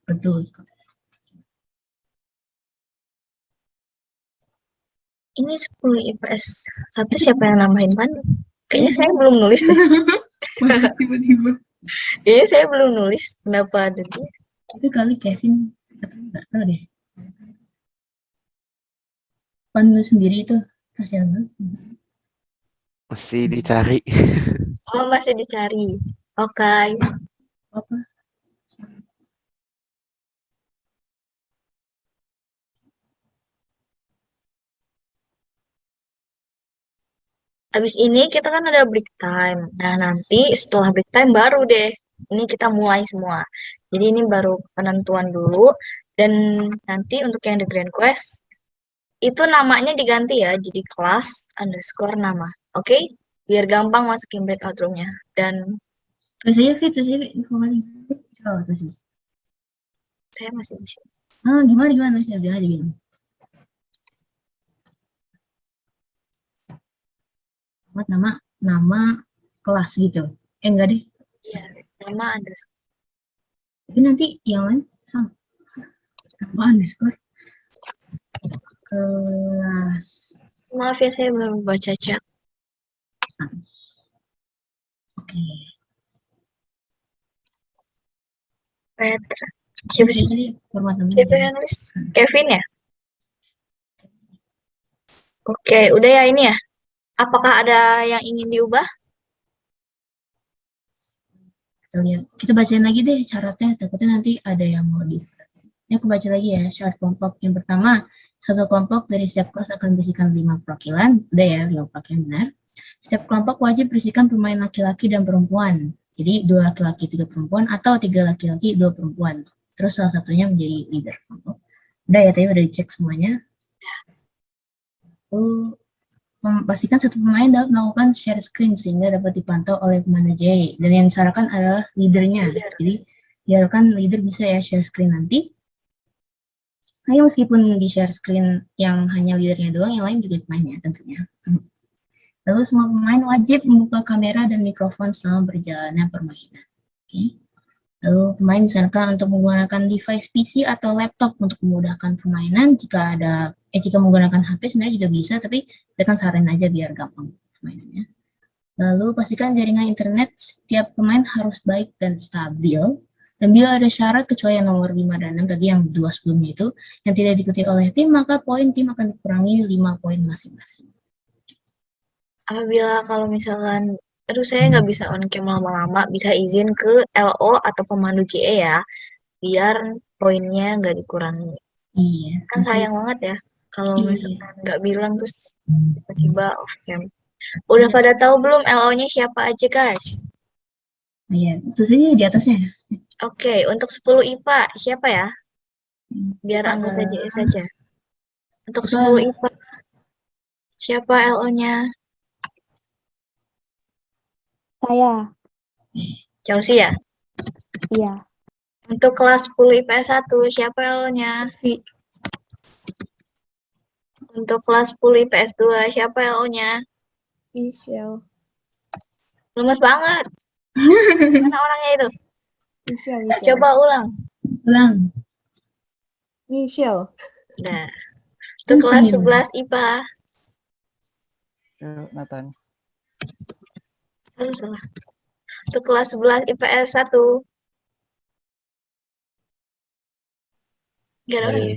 Betul sekali. Ini 10 IPS 1 siapa yang nambahin Pandu? Kayaknya saya belum nulis deh. Masih tiba-tiba. Kayaknya saya belum nulis. Kenapa ada dia? Itu kali Kevin atau nggak tahu deh. Pandu sendiri itu kasihan banget. Mesti dicari. Oh, masih dicari. Oke. Apa? Habis ini kita kan ada break time. Nah, nanti setelah break time baru deh. Ini kita mulai semua. Jadi ini baru penentuan dulu. Dan nanti untuk yang di Grand Quest, itu namanya diganti ya. Jadi kelas _ nama. Oke? Biar gampang masukin breakout room-nya. Dan Terus aja Fit, informasi. Oh, terus. saya masih di sini. Gimana? Saya bilang aja gini. Buat nama kelas gitu. Enggak deh. Iya, nama _ Tapi nanti yang lain sama. Nama _ kelas. Maaf ya, saya belum baca chat. Oke. Petra. Siapa sih? Jadi format namanya. Siapa yang nulis? Kevin ya? Oke, udah ya ini ya. Apakah ada yang ingin diubah? Kita lihat. Kita bacain lagi deh syaratnya. Takutnya nanti ada yang mau di. Ini aku baca lagi ya syarat kelompok. Yang pertama, satu kelompok dari setiap kelas akan berisikan 5 perwakilan. Udah ya, 5 perwakilan benar. Setiap kelompok wajib berisikan pemain laki-laki dan perempuan. Jadi 2 laki-laki, 3 perempuan, atau 3 laki-laki, 2 perempuan. Terus salah satunya menjadi leader kelompok. Udah ya, tadi udah dicek semuanya. Memastikan satu pemain dapat melakukan share screen sehingga dapat dipantau oleh pemanda J. Dan yang disarankan adalah leadernya. Jadi diharapkan leader bisa ya share screen nanti. Nah, meskipun di share screen yang hanya leadernya doang, yang lain juga mainnya tentunya. Lalu semua pemain wajib membuka kamera dan mikrofon selama berjalannya permainan. Oke. Lalu pemain disarankan untuk menggunakan device PC atau laptop untuk memudahkan permainan. Jika menggunakan HP sebenarnya juga bisa, tapi kita kan saranin aja biar gampang permainannya. Lalu pastikan jaringan internet setiap pemain harus baik dan stabil. Dan bila ada syarat kecuali yang nomor 5 dan 6 tadi yang 2 sebelumnya itu yang tidak diikuti oleh tim, maka poin tim akan dikurangi 5 poin masing-masing. Apabila kalau misalkan, aduh saya nggak bisa on cam lama-lama, bisa izin ke LO atau pemandu JE ya, biar poinnya nggak dikurangi. Iya. Kan sayang banget ya, kalau Iya. misalkan nggak bilang terus tiba-tiba off cam. Udah pada tahu belum LO-nya siapa aja guys? Iya, itu saja di atasnya. Oke, untuk 10 IPA siapa ya? Biar anggota Ada- JE saja. Untuk Apa? 10 IPA siapa LO-nya? Saya. Chelsea ya? Iya. Untuk kelas 10 IPS 1 siapa LO-nya? Untuk kelas 10 IPS 2 siapa LO-nya? Michelle. Lemes banget. Mana orangnya itu? Michelle. Coba ulang. Ulang. Michelle. Nah, untuk kelas 11 IPA. Nathan. Aduh, salah. Untuk kelas 11 IPS 1. Gak ada orang ya?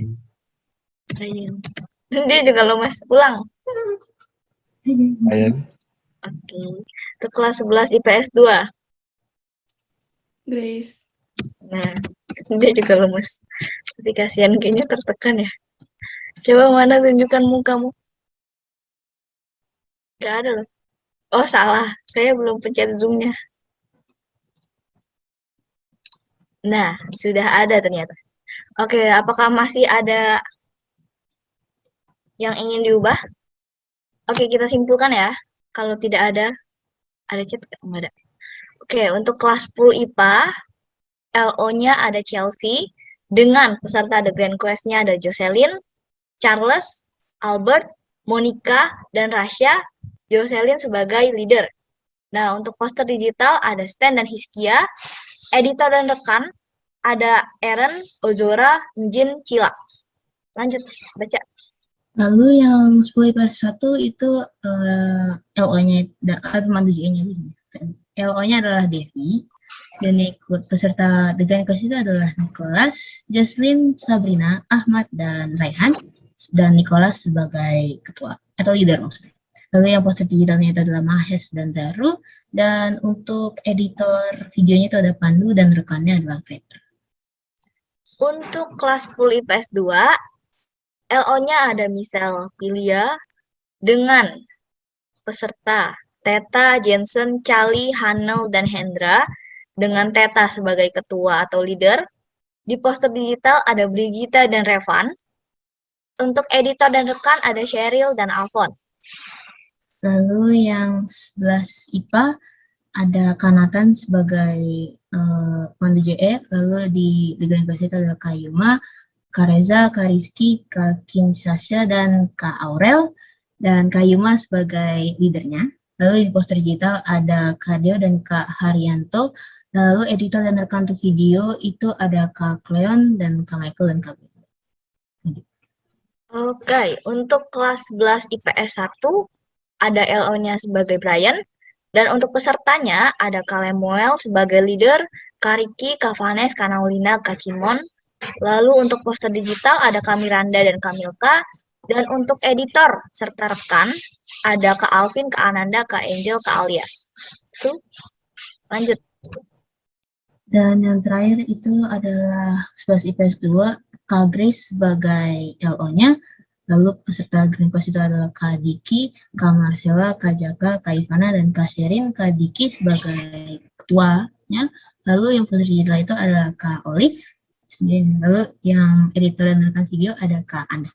Ryan. Dia juga lemes. Ulang. Ryan. Oke. Untuk kelas 11 IPS 2. Grace. Nah, dia juga lemes. Tapi kasihan kayaknya tertekan ya. Coba mana tunjukkan mukamu. Gak ada loh. Oh, salah. Saya belum pencet zoom-nya. Nah, sudah ada ternyata. Oke, apakah masih ada yang ingin diubah? Oke, kita simpulkan ya. Kalau tidak ada chat? Enggak ada. Oke, untuk kelas 10 IPA, LO-nya ada Chelsea, dengan peserta The Grand Quest-nya ada Jocelyn, Charles, Albert, Monica, dan Rasya. Jocelyn sebagai leader. Nah, untuk poster digital ada Stan dan Hiskia, editor dan rekan ada Aaron, Ozora, Jin, Cila. Lanjut, baca. Lalu yang 10 IPS 1 itu LO-nya, pemandu JE-nya. LO-nya adalah Devi, dan ikut peserta The Grand Quest itu adalah Nicholas, Jocelyn, Sabrina, Ahmad, dan Raihan, dan Nicholas sebagai ketua, atau leader maksudnya. Lalu yang poster digitalnya itu adalah Mahes dan Daru, dan untuk editor videonya itu ada Pandu, dan rekannya adalah Petra. Untuk kelas 10 IPS 2, LO-nya ada Michelle Pilia dengan peserta Teta, Jensen, Cali, Hanel, dan Hendra dengan Teta sebagai ketua atau leader. Di poster digital ada Brigita dan Revan. Untuk editor dan rekan ada Cheryl dan Alphon. Lalu yang 11 IPA ada Kanatan sebagai pemandu JE, lalu di Grand Quest itu ada Kak Yuma, Kak Reza, Kak Rizky, Kak Kinshasha, dan Kak Aurel, dan Kak Yuma sebagai leadernya. Lalu di poster digital ada Kak Deo dan Kak Haryanto, lalu editor dan rekan untuk video itu ada Kak Cleon dan Kak Michael dan Kak Bebo. Oke, untuk kelas 11 IPS 1 ada LO-nya sebagai Brian, dan untuk pesertanya ada Kak Lemuel sebagai leader, Kak Riki, Kak Vanes, Kak Naulina, Kak Cimon. Lalu untuk poster digital ada Kak Miranda dan Kak Milka, dan untuk editor serta rekan ada Kak Alvin, Kak Ananda, Kak Angel, Kak Alia. Itu lanjut. Dan yang terakhir itu adalah 11 IPS 2, Kak Grace sebagai LO-nya, lalu peserta Grand Quest itu adalah Kak Diki, Kak Marcella, Kak Jaka, Kak Ivana, dan Kak Sherin. Kak Diki sebagai ketuanya, lalu yang poster digital itu adalah Kak Olive, lalu yang editor dan rekan video ada Kak Anda.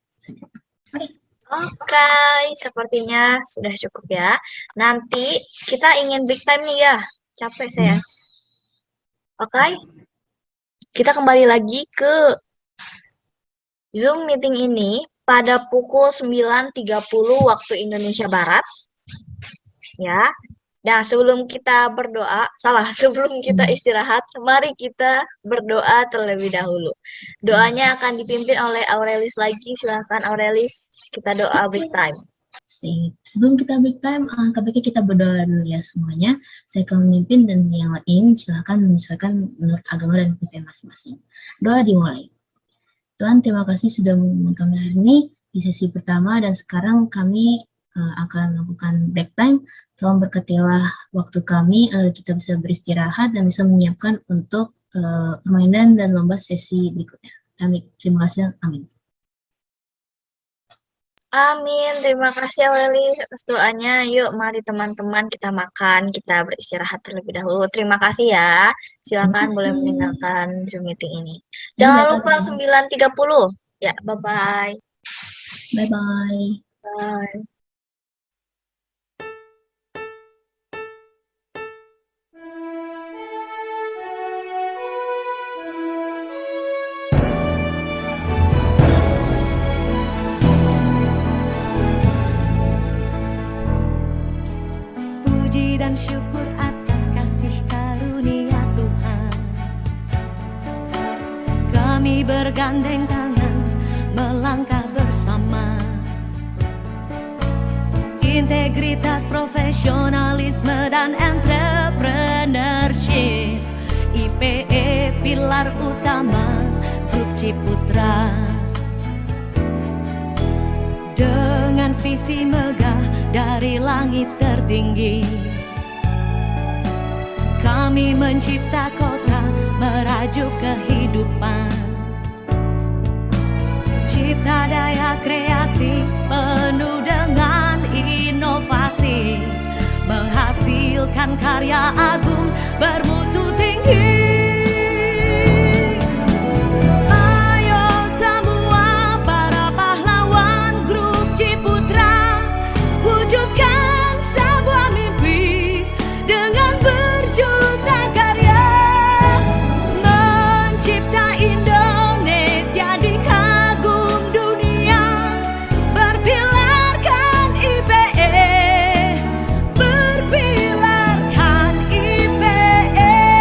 Oke, sepertinya sudah cukup ya. Nanti kita ingin break time nih ya. Capek saya. Oke. Kita kembali lagi ke Zoom meeting ini pada pukul 9.30 waktu Indonesia Barat. ya. Nah, sebelum kita berdoa, sebelum kita istirahat, mari kita berdoa terlebih dahulu. Doanya akan dipimpin oleh Aurelis lagi. Silakan Aurelis, kita doa break time. Sebelum kita break time, alangkah baiknya kita berdoa dulu ya semuanya. Saya akan memimpin dan yang lain silakan menyesuaikan menurut agama dan kepercayaan masing-masing. Doa dimulai. Tuhan, terima kasih sudah mengundang kami hari ini di sesi pertama dan sekarang kami akan melakukan break time. Tolong berkatilah waktu kami agar kita bisa beristirahat dan bisa menyiapkan untuk permainan dan lomba sesi berikutnya. Terima kasih. Amin. Amin. Terima kasih Aurelis atas doanya. Yuk, mari teman-teman kita makan, kita beristirahat terlebih dahulu. Terima kasih ya. Silakan boleh meninggalkan Zoom meeting ini. Jangan lupa 9.30. Ya, bye-bye. Bye-bye. Bye. Puji dan syukur atas kasih karunia Tuhan. Kami bergandeng tangan melangkah bersama. Integritas, profesionalisme dan entrepreneurship. IPE pilar utama Grup Ciputra. Dengan visi megah dari langit tertinggi, kami mencipta kota merajuk kehidupan. Cipta daya kreasi penuh dengan inovasi, menghasilkan karya agung bermutu tinggi. Ayo semua para pahlawan Grup Ciputra, wujudkan sebuah mimpi dengan berjuta karya, mencipta Indonesia dikagum dunia, berpilarkan IPE, berpilarkan IPE.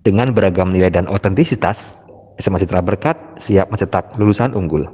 Dengan beragam nilai dan otentisitas, SMA Citra Berkat siap mencetak lulusan unggul.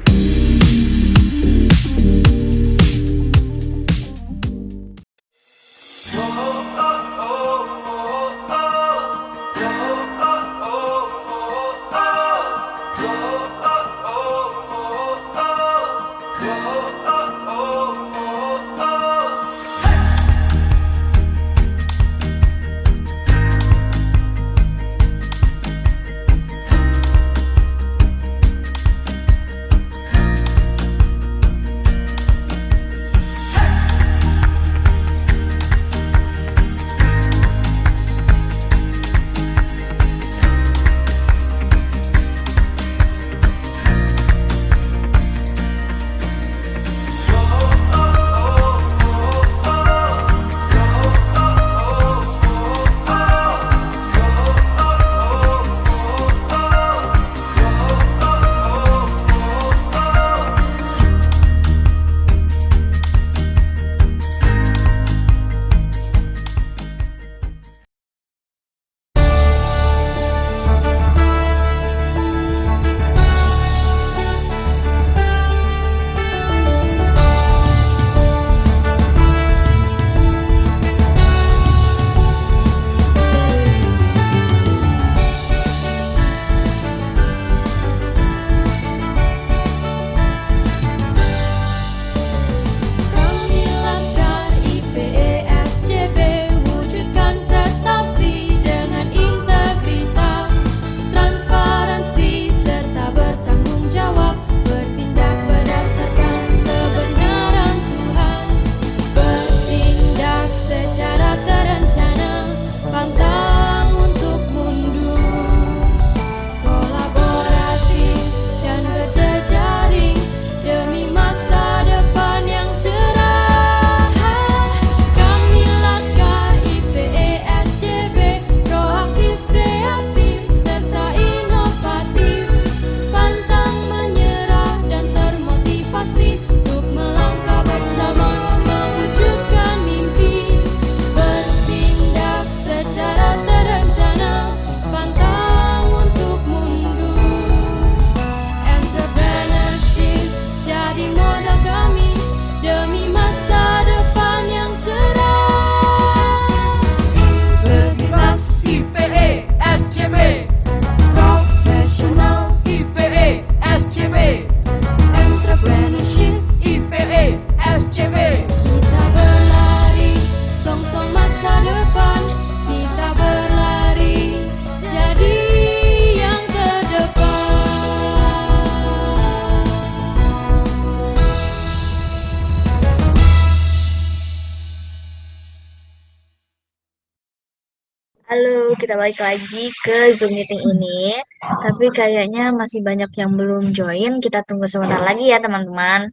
Halo, kita balik lagi ke Zoom meeting ini. Tapi kayaknya masih banyak yang belum join. Kita tunggu sebentar lagi ya, teman-teman.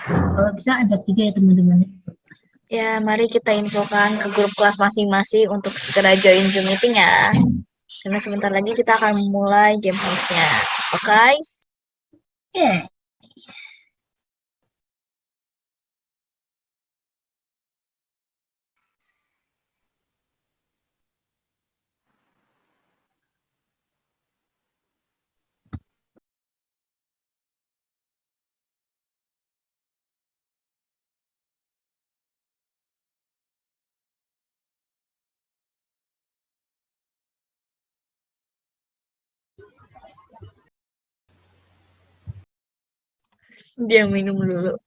Kalau bisa ajak juga ya teman-teman. Ya, mari kita infokan ke grup kelas masing-masing untuk segera join Zoom meeting ya. Karena sebentar lagi kita akan mulai game house-nya. Oke? Oke. Dia minum dulu.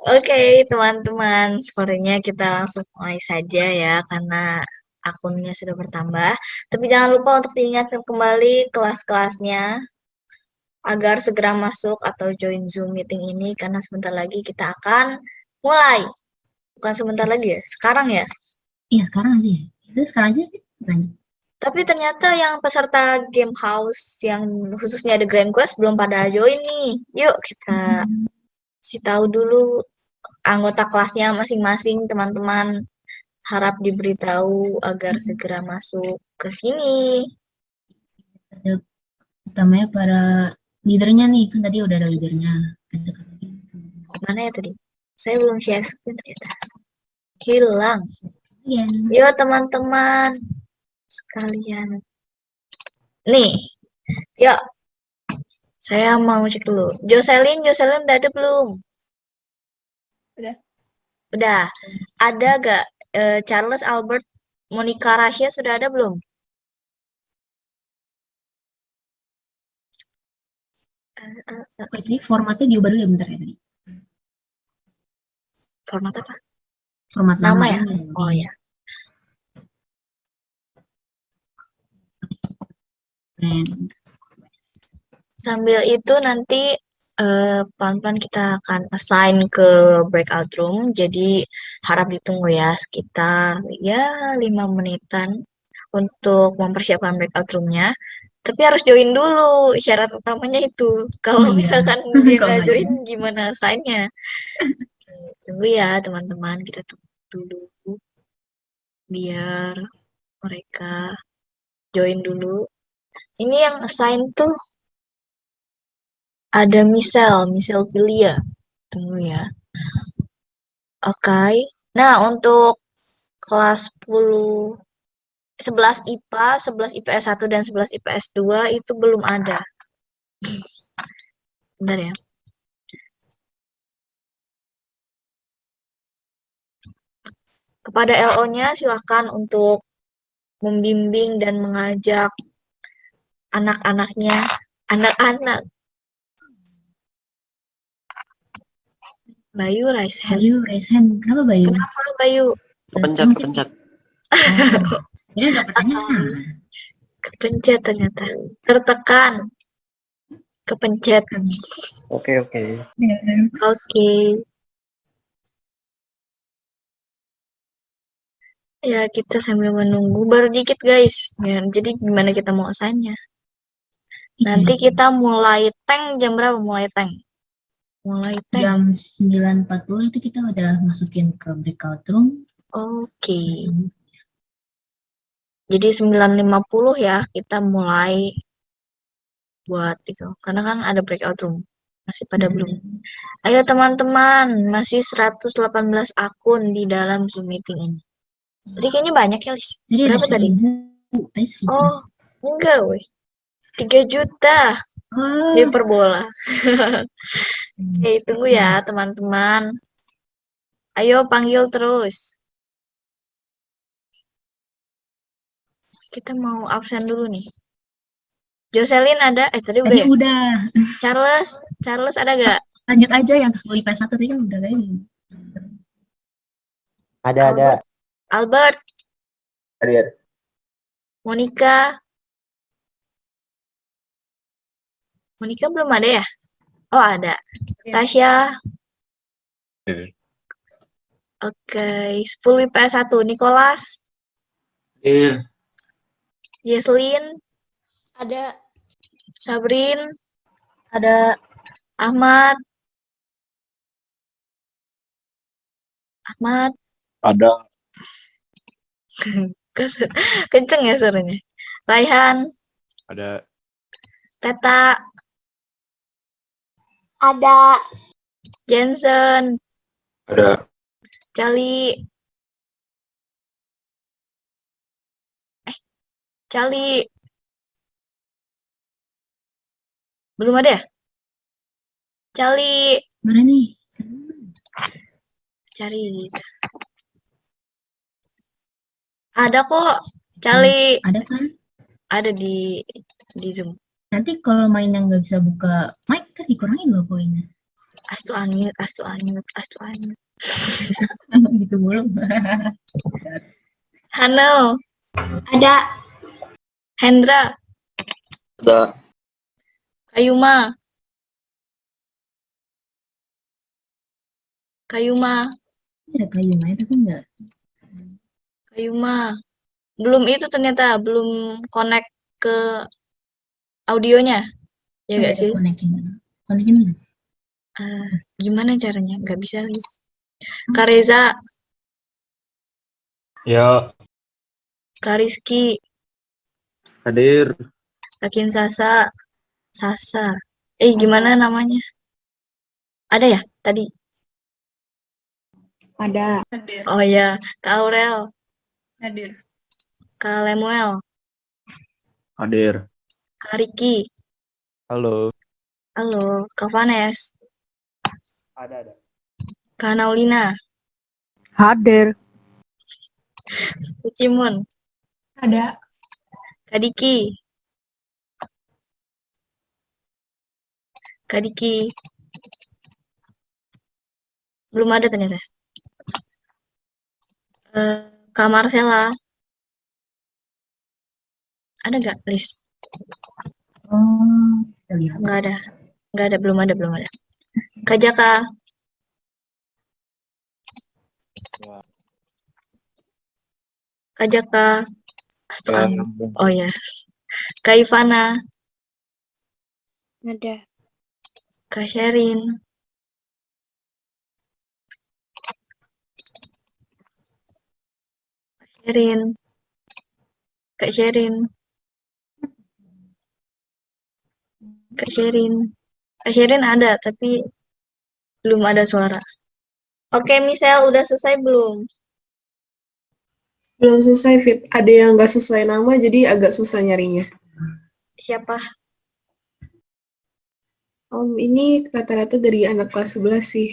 Oke, teman-teman. Sepertinya kita langsung mulai saja ya, karena akunnya sudah bertambah. Tapi jangan lupa untuk diingatkan kembali kelas-kelasnya agar segera masuk atau join Zoom meeting ini, karena sebentar lagi kita akan mulai. Bukan sebentar lagi ya, sekarang ya. Iya sekarang aja ya. Itu sekarang aja lanjut. Tapi ternyata yang peserta game house yang khususnya ada Grand Quest belum pada join nih. Yuk kita kasih tahu dulu anggota kelasnya masing-masing, teman-teman. Harap diberitahu agar segera masuk ke sini. Ada utamanya para leadernya nih, kan tadi udah ada leadernya. Mana ya tadi? Saya belum share screen ternyata. Hilang. Iya. Yuk teman-teman, sekalian. Nih, yuk. Saya mau cek dulu. Jocelyn udah ada belum? Udah. Udah. Ada gak Charles, Albert, Monica, Rasya sudah ada belum? Oh, ini formatnya diubah dulu ya bentar ya tadi. Format apa? Format Nama ya? ini. Oh ya. Friend. Sambil itu nanti pelan-pelan kita akan assign ke breakout room. Jadi harap ditunggu ya sekitar ya 5 menitan untuk mempersiapkan breakout roomnya. Tapi harus join dulu, syarat utamanya itu. Kalau Iya. misalkan dia Kalau nggak nggak join, gimana assign-nya? Tunggu ya teman-teman, kita tunggu dulu biar mereka join dulu. Ini yang assign tuh ada Michelle Filia. Tunggu ya. Oke. Nah, untuk kelas 10 11 IPA, 11 IPS 1 dan 11 IPS 2 itu belum ada. Bentar ya. Kepada LO-nya silakan untuk membimbing dan mengajak anak-anaknya, anak-anak. Bayu raise hand. Bayu raise hand. Kenapa Bayu? Kenapa Bayu? Kepencet. Oh, ini ada pertanyaan. Kepencet ternyata. Tertekan. Kepencet. Oke. Oke. Ya, kita sambil menunggu. Baru dikit, guys. Ya, jadi gimana kita mau asanya? Nanti kita mulai tank jam berapa? Mulai tank. Jam 9.40 itu kita udah masukin ke breakout room. Oke. Jadi 9.50 ya kita mulai buat itu. Karena kan ada breakout room. Masih pada belum. Ayo teman-teman, masih 118 akun di dalam Zoom meeting ini. Tadi kayaknya banyak ya, Lis. Jadi Berapa ada tadi? 1.000. Tadi 1.000. Oh, enggak, weh. 3 juta. Oh. Hiperbola. Oke, tunggu ya teman-teman. Ayo panggil terus. Kita mau absen dulu nih. Jocelyn ada? Tadi udah Tadi ya? udah. Charles ada gak? Lanjut aja yang ke 10 IPS 1 tadi kan udah kayaknya. Ada. Albert, Ada. Monica belum ada ya? Oh ada. Tasya. Oke, 10 IPS 1. Nicholas. Iya. Yeslin. Ada. Sabrin. Ada. Ahmad. Ada. Kenceng ya suaranya. Raihan. Ada. Teta. Ada. Jensen. Ada. Cali. Cali. Belum ada ya? Cali. Mana nih? Cari. Ada kok. Cali. Ada kan? Ada di Zoom. Nanti kalau main yang nggak bisa buka mic kan dikurangin loh poinnya. Astu unmute. Gitu mulu. Hanel. Ada. Hendra. Ada. Kayuma. Ada kayu main tapi enggak. Kayuma. Belum itu ternyata. Belum connect ke audionya. Ya nggak sih? Konekin. Gimana caranya? Nggak bisa lagi. Kak Reza. Ya. Kak Rizky. Hadir. Kakin Sasa. Gimana namanya? Ada ya tadi? Ada. Oh ya, Kak Aurel. Hadir. Kak Lemuel, Hadir. Kak Riki, Halo. halo, Kak Vanes, Ada. Kak Naulina, Hadir. Kak Cimun, Ada. Kak Diki, Kak Diki, belum ada ternyata. Kak Marcella, ada nggak list? Kita lihat. Nggak ada, belum ada. Kak Jaka, Kak Jaka, oh ya, Kak Ivana, Ada. Kak Sherin, Kak Sherin, Kak Sherin, Kak Sherin ada tapi belum ada suara. Oke, Michelle udah selesai belum? Belum selesai, Fit. Ada yang nggak sesuai nama, jadi agak susah nyarinya. Siapa? Ini rata-rata dari anak kelas 11 sih.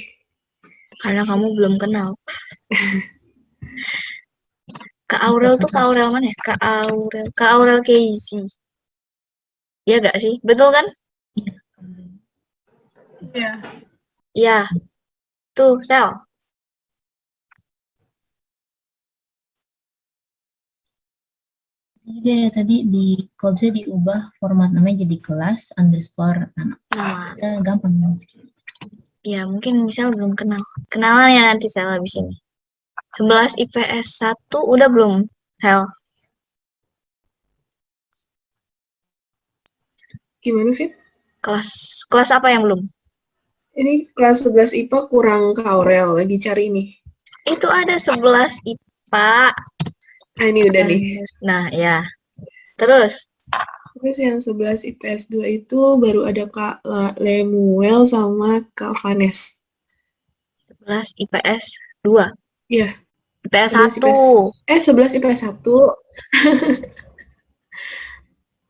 Karena kamu belum kenal. Kak Aurel tuh Kak Aurel mana ya? Kak Aurel Casey. Iya gak sih? Betul kan? Iya. Iya. Tuh, Sel. Jadi tadi kalau bisa diubah format namanya jadi kelas underscore nama. Nama. Kita gampang. Ya, mungkin misal belum kenal. Kenalan ya nanti Sel habis ini. 11 IPS 1 udah belum, Sel? Gimana, Fit? Kelas apa yang belum? Ini kelas 11 IPA kurang ke Aurel, lagi cari nih. Itu ada 11 IPA. Ini udah nih. Nah, ya. Terus? Terus yang 11 IPS 2 itu baru ada Kak Lemuel sama Kak Vanes. 11 IPS 2. Iya. IPS 1. 11 IPS 1.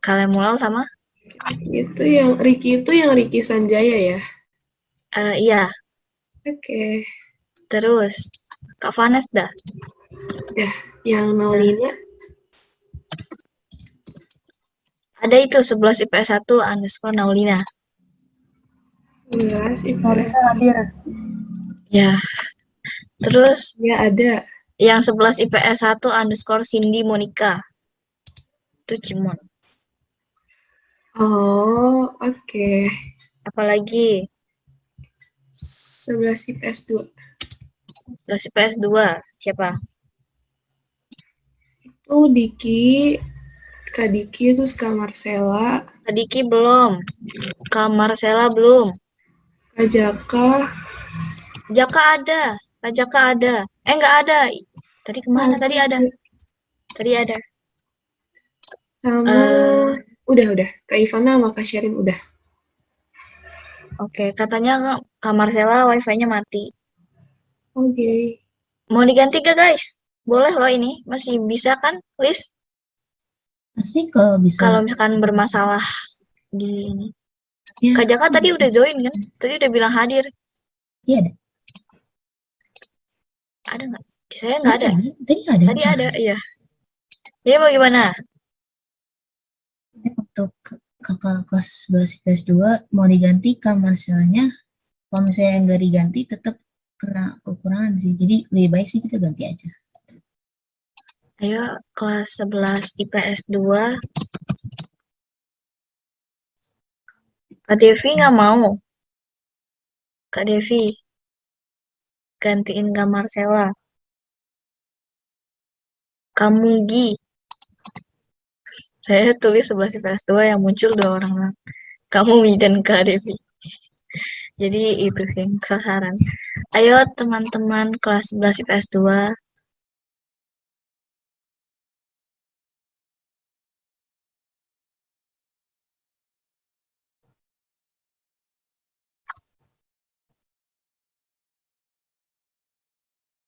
Kalian mulai sama? Itu yang Ricky Sanjaya ya? Iya. Oke. Terus Kak Vanes dah. Ya, yang Naulina. Ada itu 11 IPS 1 underscore Naulina. 11 IPS. Ya. Terus Ya ada. yang 11 IPS 1 underscore Cindy Monica. Itu Cimon. Oh, oke. Apalagi? 11 IPS 2. 11 IPS 2. Siapa? Itu Kak Diki, terus Kak Marcella. Kak Diki belum. Kak Marcella belum. Kak Jaka. Jaka ada. Kak Jaka ada. Nggak ada. Tadi kemana? Tadi ada. Sama udah. Kak Ivana sama Kak Sherin udah. Oke, katanya Kak Marcella wifi-nya mati. Oke. Mau diganti gak guys? Boleh loh ini. Masih bisa kan list? Masih kalau bisa. Kalau misalkan bermasalah di ini. Ya, Kak Jaka tadi udah join kan? Tadi udah bilang hadir. Iya ada. Ada nggak? Saya nggak ada. Tadi ada. Iya. Jadi mau gimana? Untuk kakak kelas 11 IPS 2 mau diganti kamar selnya, kalau misalnya nggak diganti tetap kena kekurangan sih. Jadi lebih baik sih kita ganti aja. Ayo kelas 11 IPS 2. Kak Devi nggak mau. Kak Devi gantiin Kak Marcella. Kamugi. Saya tulis 11 IPS 2 yang muncul 2 orang. Kamu dan Kak Devi. Jadi itu sih sasaran. Ayo teman-teman kelas 11 IPS 2.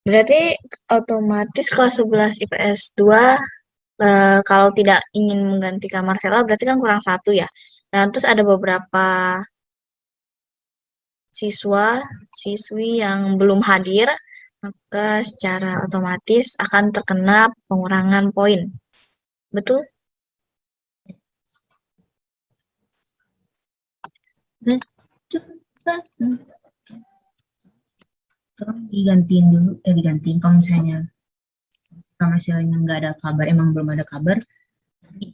Berarti otomatis kelas 11 IPS 2 kalau tidak ingin menggantikan Marcella berarti kan kurang satu ya. Nah, terus ada beberapa siswi yang belum hadir, maka secara otomatis akan terkena pengurangan poin. Betul? Tolong digantiin dulu, digantiin kalau misalnya sama Marcelanya nggak ada kabar, emang belum ada kabar,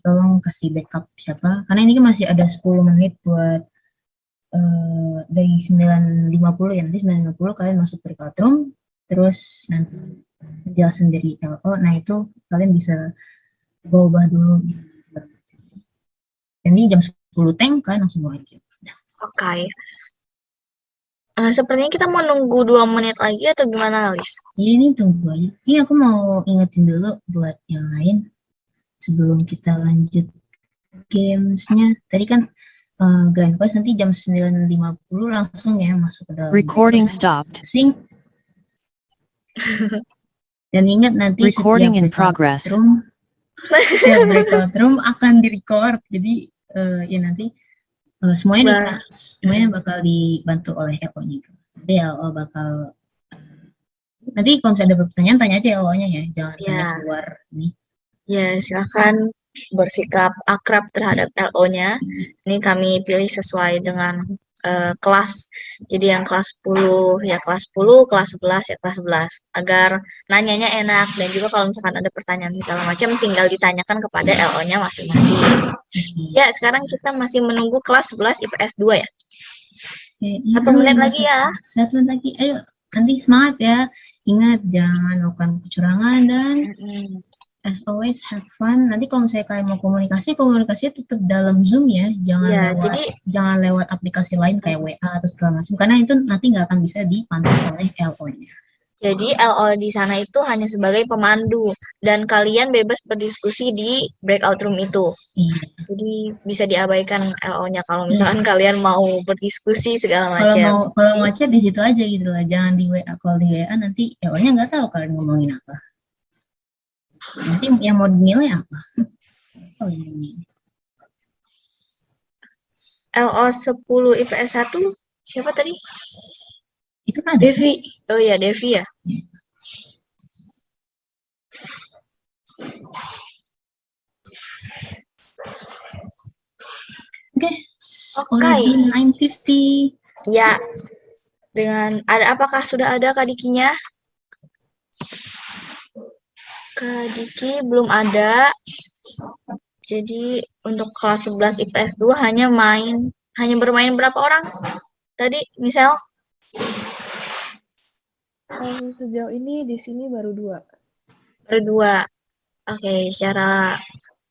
tolong kasih backup siapa, karena ini kan masih ada 10 menit buat dari 9.50 ya, nanti 9.50 kalian masuk breakout room, terus nanti jelasin dari LO, nah itu kalian bisa ubah dulu gitu. Jadi jam 10 tank kalian langsung mulai gitu. Oke. Sepertinya kita mau nunggu 2 menit lagi atau gimana, Alis? Iya, ini tunggu aja. Ini aku mau ingetin dulu buat yang lain sebelum kita lanjut gamesnya. Tadi kan Grand Quest nanti jam 9.50 langsung ya masuk ke dalam Recording stopped. sing. Dan ingat nanti Recording in setiap progress. breakout room akan direcord. Jadi ya nanti semuanya bakal dibantu oleh LO-nya. Jadi LO bakal nanti kalau misalnya ada pertanyaan tanya aja LO-nya ya, jangan tanya keluar nih. Ya, silakan bersikap akrab terhadap LO-nya. Ini kami pilih sesuai dengan kelas. Jadi yang kelas 10 ya kelas 10, kelas 11 ya kelas 11. Agar nanyanya enak dan juga kalau misalkan ada pertanyaan segala macam tinggal ditanyakan kepada LO-nya masing-masing. Ya, sekarang kita masih menunggu kelas 11 IPS 2 ya. 1 menit lagi ya. 1 menit lagi. Ayo, nanti semangat ya. Ingat jangan melakukan kecurangan dan as always have fun. Nanti kalau misalnya kalian mau komunikasi tetap dalam Zoom ya. Jangan lewat aplikasi lain kayak WA atau segala macam. Karena itu nanti nggak akan bisa dipantau oleh LO-nya. Jadi LO di sana itu hanya sebagai pemandu dan kalian bebas berdiskusi di breakout room itu. Iya. Jadi bisa diabaikan LO-nya kalau misalkan kalian mau berdiskusi segala macam. Kalau mau chat di situ aja gitu lah. Jangan di WA. Kalau di WA nanti LO-nya nggak tahu kalian ngomongin apa. Nanti yang mau dinilai apa? Oh ini. LO 10 IPS 1 siapa tadi? Itu kan Devi. Oh iya, Devi ya. Oke. Already 9:50. Ya. Dengan apakah sudah ada Kak Dikinya? Kak Diki belum ada. Jadi untuk kelas 11 IPS 2 hanya bermain berapa orang? Tadi misal Sejauh ini di sini baru 2. Baru 2. Oke, secara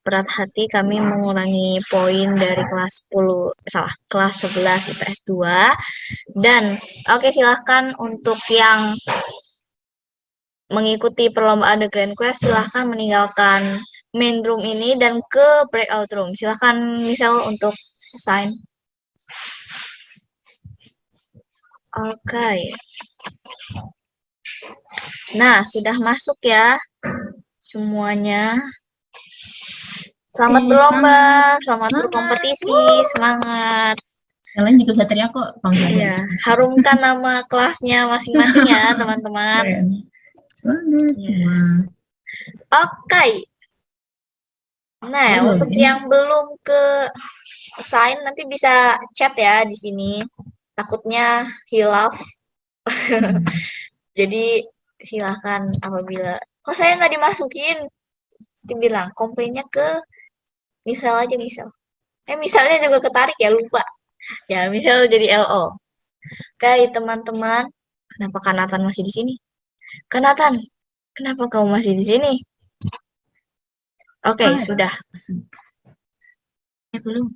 berat hati kami mengurangi poin dari kelas 11 IPS 2. Dan oke, silahkan untuk yang mengikuti perlombaan The Grand Quest, silahkan meninggalkan main room ini dan ke breakout room. Silahkan misal untuk sign. Oke. Nah, sudah masuk ya semuanya. Selamat berlomba, selamat berkompetisi, semangat. Kalian juga bisa teriak kok. Iya, harumkan nama kelasnya masing-masing ya, teman-teman. Semangat semua. Oke. Nah, untuk yang belum ke sign nanti bisa chat ya di sini. Takutnya hilaf. Jadi silahkan apabila kok saya nggak dimasukin, dibilang komplainnya ke misal aja misal. Misalnya juga ketarik ya lupa. Ya misal jadi LO. Oke teman-teman, kenapa Kanatan masih di sini? Kanatan, kenapa kamu masih di sini? Oke, sudah. Belum.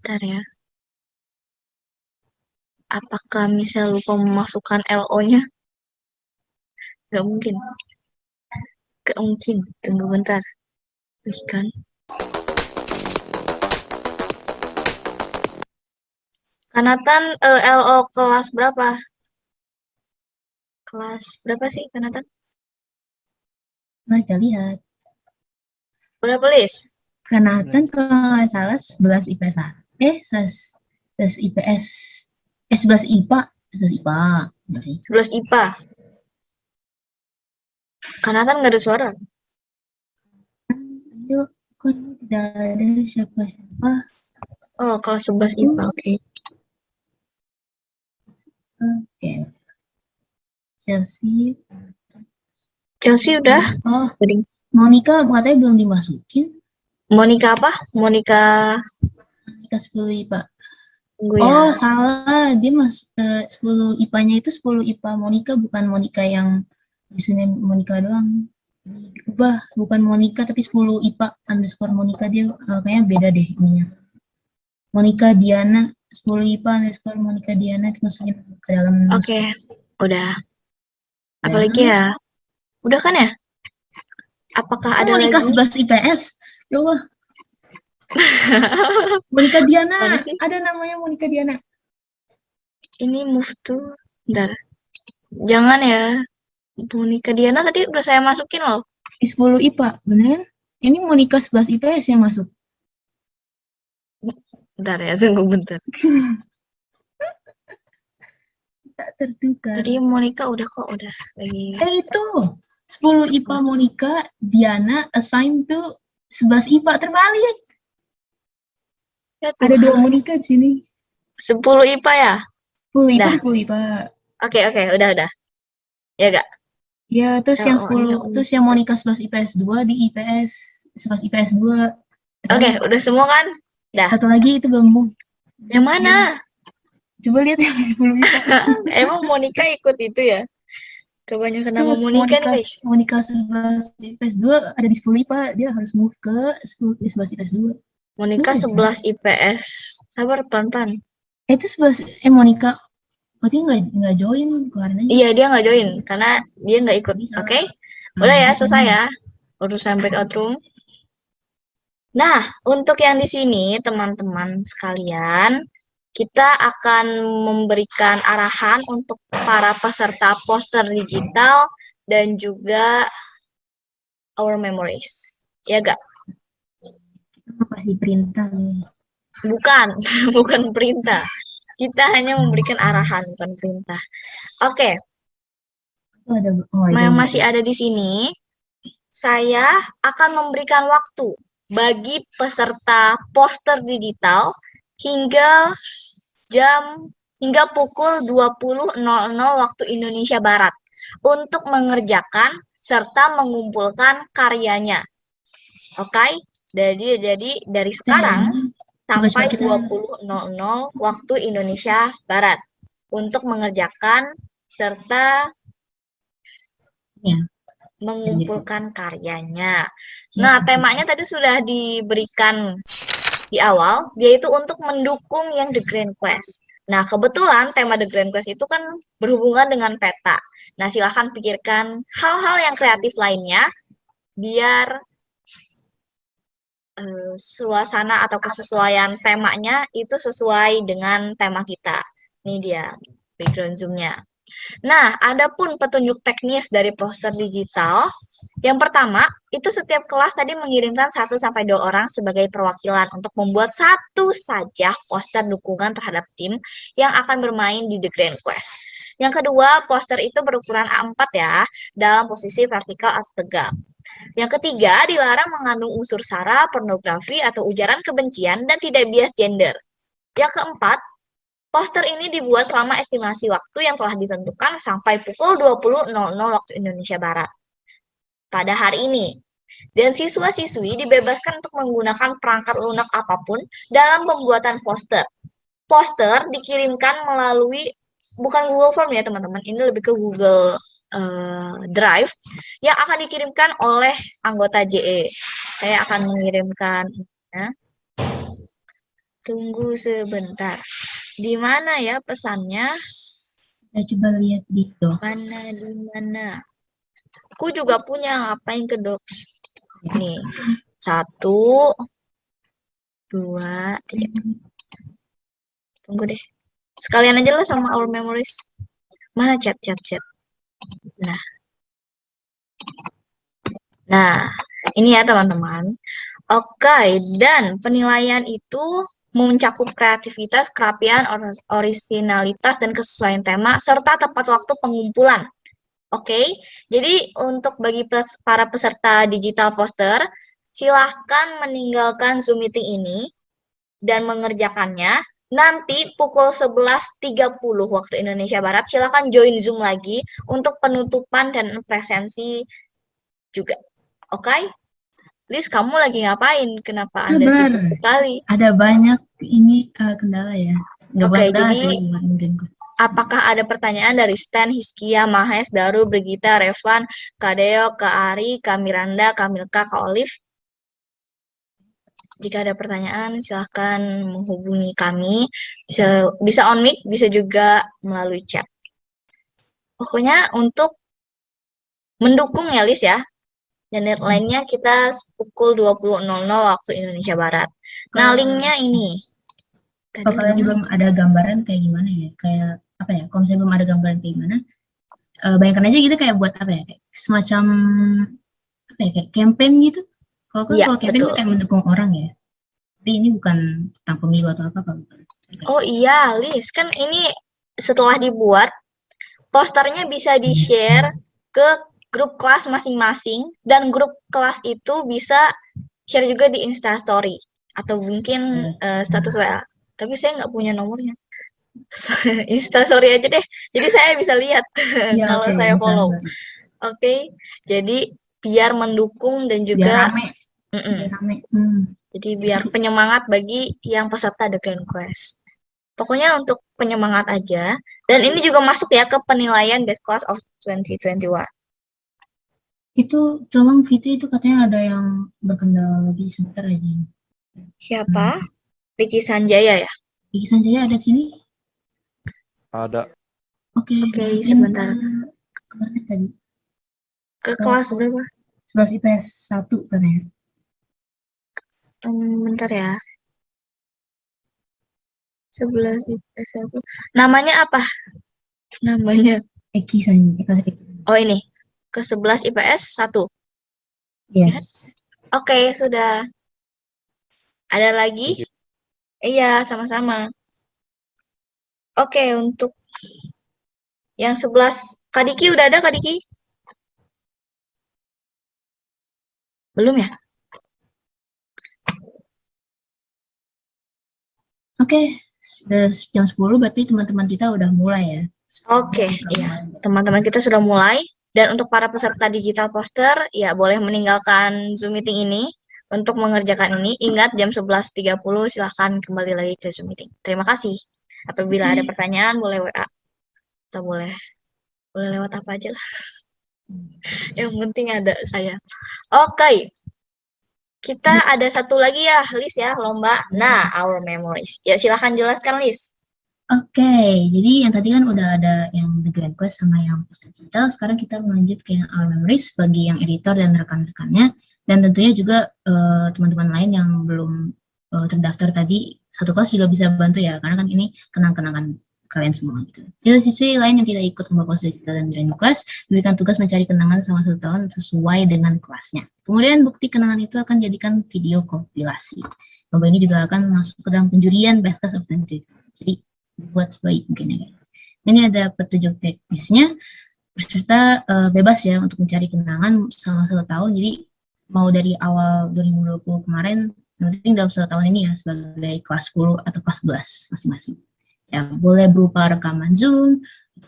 Bentar ya. Apakah misal lupa memasukkan LO-nya? Gak mungkin. Gak mungkin. Tunggu bentar. Kan. Kanatan LO kelas berapa? Kelas berapa sih Kanatan? Mari kita lihat. Udah please. Kak Nathan kalau nggak salah 11 IPS. 11 IPS. 11 IPA. 11 IPA. Benar sih. 11 IPA. Kanatan nggak ada suara. Ayo, kok tidak ada siapa-siapa. Oh, kalau 11 IPA, oke. Oke. Chelsea. Chelsea udah. Oh, Tadi. Monica katanya belum dimasukin. Monica apa? Monica Monica 10 IPA. tunggu Oh, ya. salah. Dia 10 IPA-nya itu 10 IPA Monica, bukan Monica yang username Monica doang. Ubah, bukan Monica tapi 10 IPA underscore Monica, dia kayaknya beda deh ininya. Monica Diana 10 IPA underscore Monica Diana dimasukin ke dalam. Oke, udah. Apalagi ya? Udah kan ya? Apakah ada Monica lagi? 11 IPS. Ya Allah. Monica Diana. Mana sih? Ada namanya Monica Diana. Ini move to. Bentar. Jangan ya. Monica Diana tadi udah saya masukin loh. 10 IPA, bener kan? Ini Monica 11 IPS yang masuk. Bentar ya, tunggu bentar. Tak tertukar. Tadi Monica udah kok, udah lagi. Itu 10 IPA Monica, Diana assign to 11 IPA, terbalik. Ya, Ada 2 Monica di sini. 10 IPA ya? 10 IPA, Dah. 10 IPA. Oke, udah. Ya gak? Ya, terus yang 10, LO-nya terus yang Monica 11 IPS 2 di IPS 11 IPS 2. Oke, udah semua kan? Dah. Satu lagi itu gabung. Yang mana? Coba lihat yang 10 IPA. Emang Monica ikut itu ya? Kebanyakan nama Terus Monica nih guys. Monica 11 IPS 2 ada di 10 IPA, dia harus move ke 11 IPS 2. Monica Iya, 11 IPS. Sabar, pelan-pelan. Itu 11 Monica berarti nggak join kemarin aja. Iya, dia nggak join karena dia nggak ikut. Oke? Udah ya, selesai ya. Urusan breakout room. Nah, untuk yang di sini teman-teman sekalian, kita akan memberikan arahan untuk para peserta poster digital dan juga our memories. Ya gak? Kasih perintah. Bukan, bukan perintah. Kita hanya memberikan arahan, bukan perintah. Oke. Yang masih ada di sini, saya akan memberikan waktu bagi peserta poster digital hingga pukul 20.00 waktu Indonesia Barat untuk mengerjakan serta mengumpulkan karyanya. Oke? Jadi dari sekarang sampai 20.00 waktu Indonesia Barat untuk mengerjakan serta mengumpulkan karyanya. Nah, temanya tadi sudah diberikan di awal, yaitu untuk mendukung yang The Grand Quest. Nah, kebetulan tema The Grand Quest itu kan berhubungan dengan peta. Nah, silahkan pikirkan hal-hal yang kreatif lainnya, biar suasana atau kesesuaian temanya itu sesuai dengan tema kita. Ini dia background zoom-nya. Nah, adapun petunjuk teknis dari poster digital, yang pertama, itu setiap kelas tadi mengirimkan 1-2 orang sebagai perwakilan untuk membuat satu saja poster dukungan terhadap tim yang akan bermain di The Grand Quest. Yang kedua, poster itu berukuran A4 ya, dalam posisi vertikal atau tegak. Yang ketiga, dilarang mengandung unsur sara, pornografi, atau ujaran kebencian dan tidak bias gender. Yang keempat, poster ini dibuat selama estimasi waktu yang telah ditentukan sampai pukul 20.00 waktu Indonesia Barat pada hari ini. Dan siswa-siswi dibebaskan untuk menggunakan perangkat lunak apapun dalam pembuatan poster. Poster dikirimkan melalui, bukan Google Form ya teman-teman, ini lebih ke Google Drive yang akan dikirimkan oleh anggota JE. Saya akan mengirimkan. Tunggu sebentar. Di mana ya pesannya? Saya coba lihat di docs. Di mana? Aku juga punya, ngapain ke docs? Nih, 1, 2, 3. Tunggu deh. Sekalian aja lah sama our memories. Mana chat. Nah. Nah, ini ya teman-teman. Oke, dan penilaian itu mencakup kreativitas, kerapian, orisinalitas, dan kesesuaian tema, serta tepat waktu pengumpulan. Oke, jadi untuk bagi para peserta digital poster, silahkan meninggalkan Zoom meeting ini dan mengerjakannya. Nanti pukul 11.30 waktu Indonesia Barat, silahkan join Zoom lagi untuk penutupan dan presensi juga. Oke? Liz, kamu lagi ngapain? Kenapa Anda Sabar, sibuk sekali? ada banyak ini kendala ya. Nggak Oke, bukan kendala jadi sih, kemarin ganggu. apakah ada pertanyaan dari Stan, Hiskia, Mahes, Daru, Brigita, Revan, Kadeo, Kak Ari, Kak Miranda, Kak Milka, Kak Olive? Jika ada pertanyaan, silahkan menghubungi kami. Bisa on mic, bisa juga melalui chat. Pokoknya untuk mendukung ya, Liz ya. Dan deadline-nya kita pukul 20.00 waktu Indonesia Barat. Nah, linknya ini. Kalau kalian belum ada gambaran kayak gimana ya, kayak apa ya, kalau misalnya belum ada gambaran kayak gimana, bayangkan aja gitu kayak buat apa ya, kayak semacam apa ya, kayak campaign gitu. Iya, Kalau campaign betul. kan kayak mendukung orang ya, tapi ini bukan tentang pemilu atau apa. Oh iya, Liz, kan ini setelah dibuat, posternya bisa di-share ke grup kelas masing-masing, dan grup kelas itu bisa share juga di Instastory, atau mungkin status WA. Tapi saya nggak punya nomornya. Instastory aja deh, jadi saya bisa lihat Iya, kalau oke, saya bisa, follow. bisa. Oke, jadi biar mendukung dan Biar juga rame, biar rame. jadi biar penyemangat bagi yang peserta The Grand Quest. Pokoknya untuk penyemangat aja. Dan ini juga masuk ya ke penilaian Best Class of 2021. Itu tolong Fitri itu katanya ada yang berkendala lagi sebentar aja. Siapa? Ricky Sanjaya ya? Ricky Sanjaya ada di sini? Ada. Oke, masukin sebentar. kemana tadi? Ke kelas berapa? 11 IPS 1 katanya. Bentar ya. 11 IPS 1. Namanya apa? Namanya. Eki Sanjaya. Oh ini. Ke 11 IPS 1. Yes. Oke, sudah. Ada lagi? Iya, sama-sama. Oke, untuk yang 11. Kak Diki udah ada, Kak Diki? Belum ya? Oke, sudah jam 10 berarti teman-teman kita udah mulai ya. Oke, iya. Teman-teman kita sudah mulai. Dan untuk para peserta digital poster, ya boleh meninggalkan Zoom meeting ini untuk mengerjakan ini. Ingat jam 11.30 silahkan kembali lagi ke Zoom meeting. Terima kasih. Apabila ada pertanyaan boleh WA atau boleh lewat apa aja lah. Yang penting ada saya. Oke. Kita ada satu lagi ya, Liz ya, lomba. Nah, Our Memories. Ya, silahkan jelaskan, Liz. Oke, jadi yang tadi kan udah ada yang The Grand Quest sama yang poster digital. Sekarang kita melanjut ke yang Our Memories bagi yang editor dan rekan-rekannya. Dan tentunya juga teman-teman lain yang belum terdaftar tadi, satu kelas juga bisa bantu ya, karena kan ini kenang-kenangan kalian semua gitu. Siswa-siswi lain yang tidak ikut lomba poster digital dan Grand Quest diberikan tugas mencari kenangan selama 1 tahun sesuai dengan kelasnya. Kemudian bukti kenangan itu akan jadikan video kompilasi. Lomba ini juga akan masuk ke dalam penjurian Best Class of 2020. Jadi buat sebaik mungkin ya guys. Ini ada petunjuk teknisnya. Peserta bebas ya untuk mencari kenangan selama 1 tahun. Jadi mau dari awal 2020 kemarin, penting dalam 1 tahun ini ya sebagai kelas 10 atau kelas 11 masing-masing. Ya boleh berupa rekaman Zoom,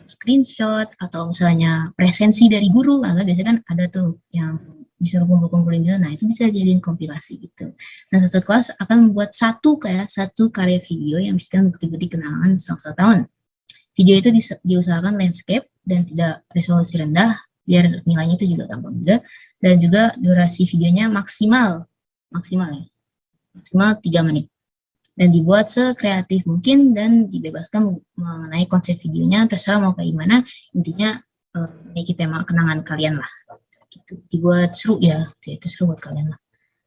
screenshot, atau misalnya presensi dari guru. Nah, biasanya kan ada tuh yang disuruh kumpul-kumpulin gitu. Nah, itu bisa jadiin kompilasi gitu. Nah, satu kelas akan membuat satu karya video yang bisa bukti-bukti kenangan selama 1 tahun. Video itu diusahakan landscape dan tidak resolusi rendah, biar nilainya itu juga gampang juga. Dan juga durasi videonya maksimal ya. Maksimal 3 menit. Dan dibuat sekreatif mungkin dan dibebaskan mengenai konsep videonya, terserah mau kayak gimana, intinya memiliki tema kenangan kalian lah. Gitu. Dibuat seru ya, itu seru buat kalian lah.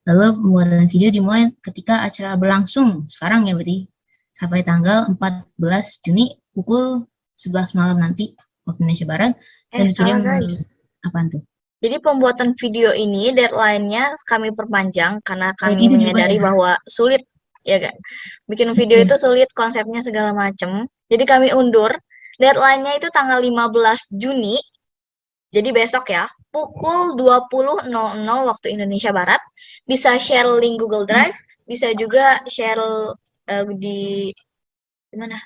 Lalu pembuatan video dimulai ketika acara berlangsung, sekarang ya berarti, sampai tanggal 14 Juni pukul 11 malam nanti waktu Indonesia Barat, dan dikirim melalui apaan tuh? Jadi pembuatan video ini deadline-nya kami perpanjang karena kami gitu juga menyadari ya? bahwa sulit, ya kan? Bikin video itu sulit, konsepnya segala macam. Jadi kami undur. Deadline-nya itu tanggal 15 Juni. Jadi besok ya, pukul 20.00 waktu Indonesia Barat. Bisa share link Google Drive, bisa juga share di mana?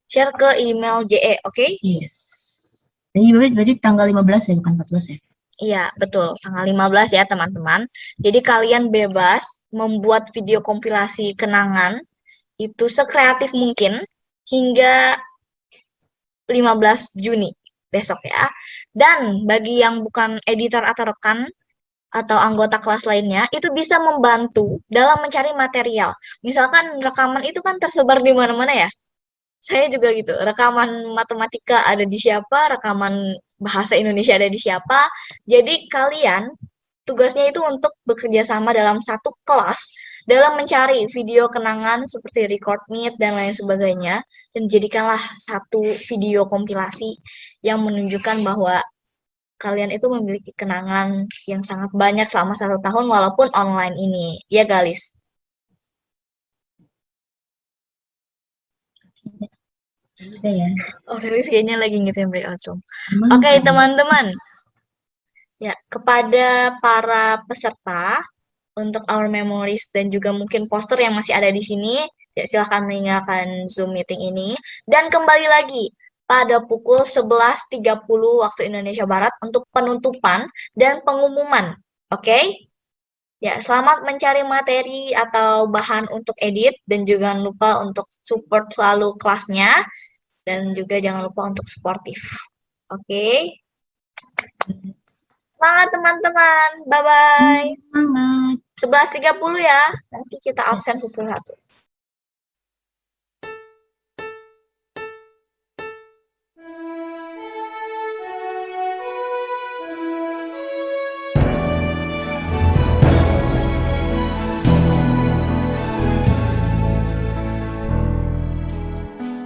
Share ke email JE, oke? Yes. Jadi berarti tanggal 15 ya, bukan 14 ya? Iya, betul. Tanggal 15 ya, teman-teman. Jadi kalian bebas membuat video kompilasi kenangan itu sekreatif mungkin hingga 15 Juni besok ya. Dan bagi yang bukan editor atau rekan atau anggota kelas lainnya, itu bisa membantu dalam mencari material. Misalkan rekaman itu kan tersebar di mana-mana ya. Saya juga gitu, rekaman matematika ada di siapa, rekaman bahasa Indonesia ada di siapa. Jadi kalian tugasnya itu untuk bekerja sama dalam satu kelas dalam mencari video kenangan seperti record meet dan lain sebagainya, dan jadikanlah satu video kompilasi yang menunjukkan bahwa kalian itu memiliki kenangan yang sangat banyak selama 1 tahun walaupun online ini. Ya, Galis? Bisa ya. Oh, Galis kayaknya lagi ngikutin breakout room. Emang Oke, kan? teman-teman. Ya, kepada para peserta untuk our memories dan juga mungkin poster yang masih ada di sini, ya silahkan meninggalkan Zoom meeting ini dan kembali lagi pada pukul 11.30 waktu Indonesia Barat untuk penutupan dan pengumuman. Oke? Ya, selamat mencari materi atau bahan untuk edit dan juga jangan lupa untuk support selalu kelasnya dan juga jangan lupa untuk suportif. Oke? Semangat teman-teman. Bye-bye. Semangat. 11.30 ya. Nanti kita absen pukul 1.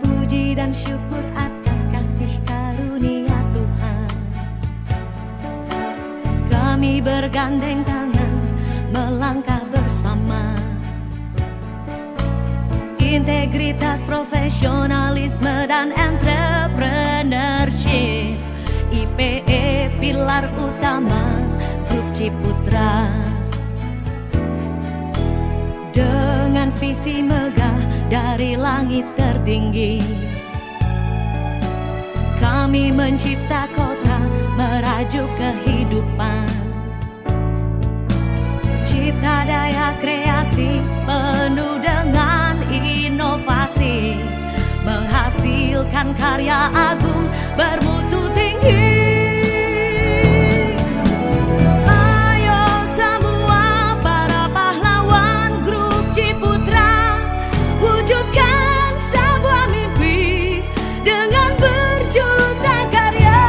Puji dan syukur atas kasih karunia Tuhan. Kami bergandeng tangan melangkah bersama. Integritas, profesionalisme dan entrepreneurship. IPE pilar utama Grup Ciputra. Dengan visi megah dari langit tertinggi, kami mencipta kota merajuk kehidupan. Cipta daya kreasi penuh dengan inovasi, menghasilkan karya agung bermutu tinggi. Ayo semua para pahlawan Grup Ciputra, wujudkan sebuah mimpi dengan berjuta karya,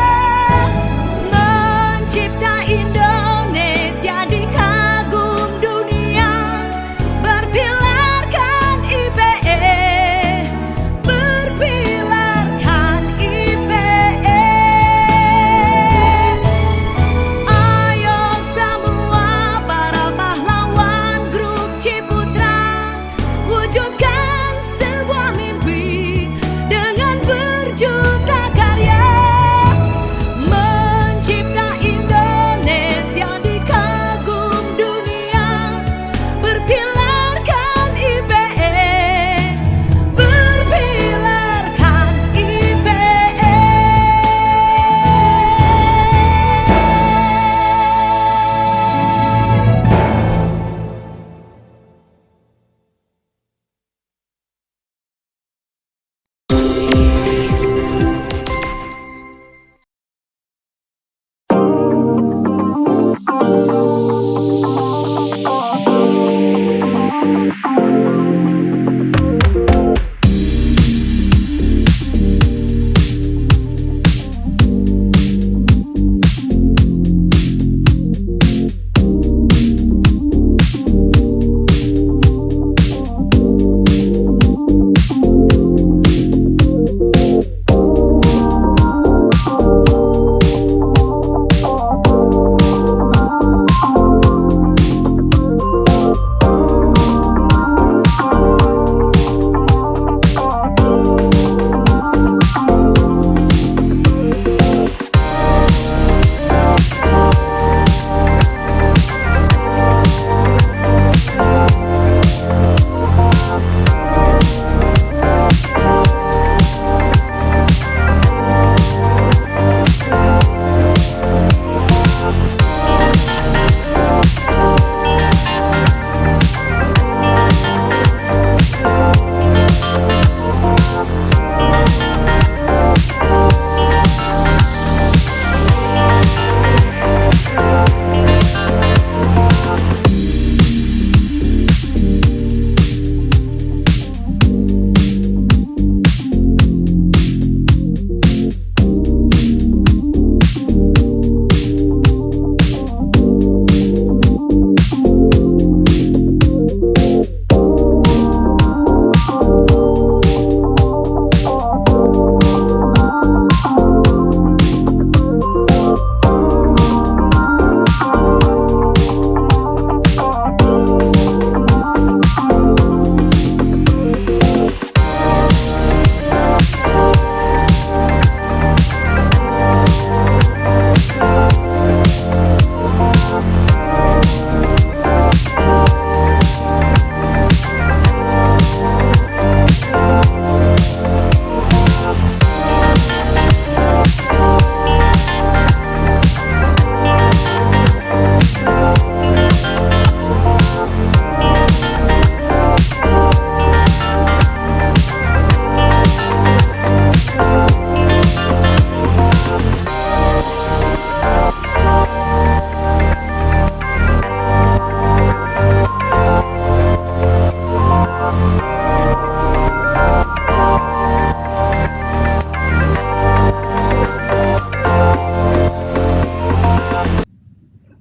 mencipta Indonesia di kagum dunia, berpilarkan IPE, berpilarkan IPE.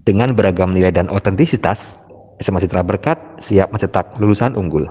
Dengan beragam nilai dan otentisitas, SMA Citra Berkat siap mencetak lulusan unggul.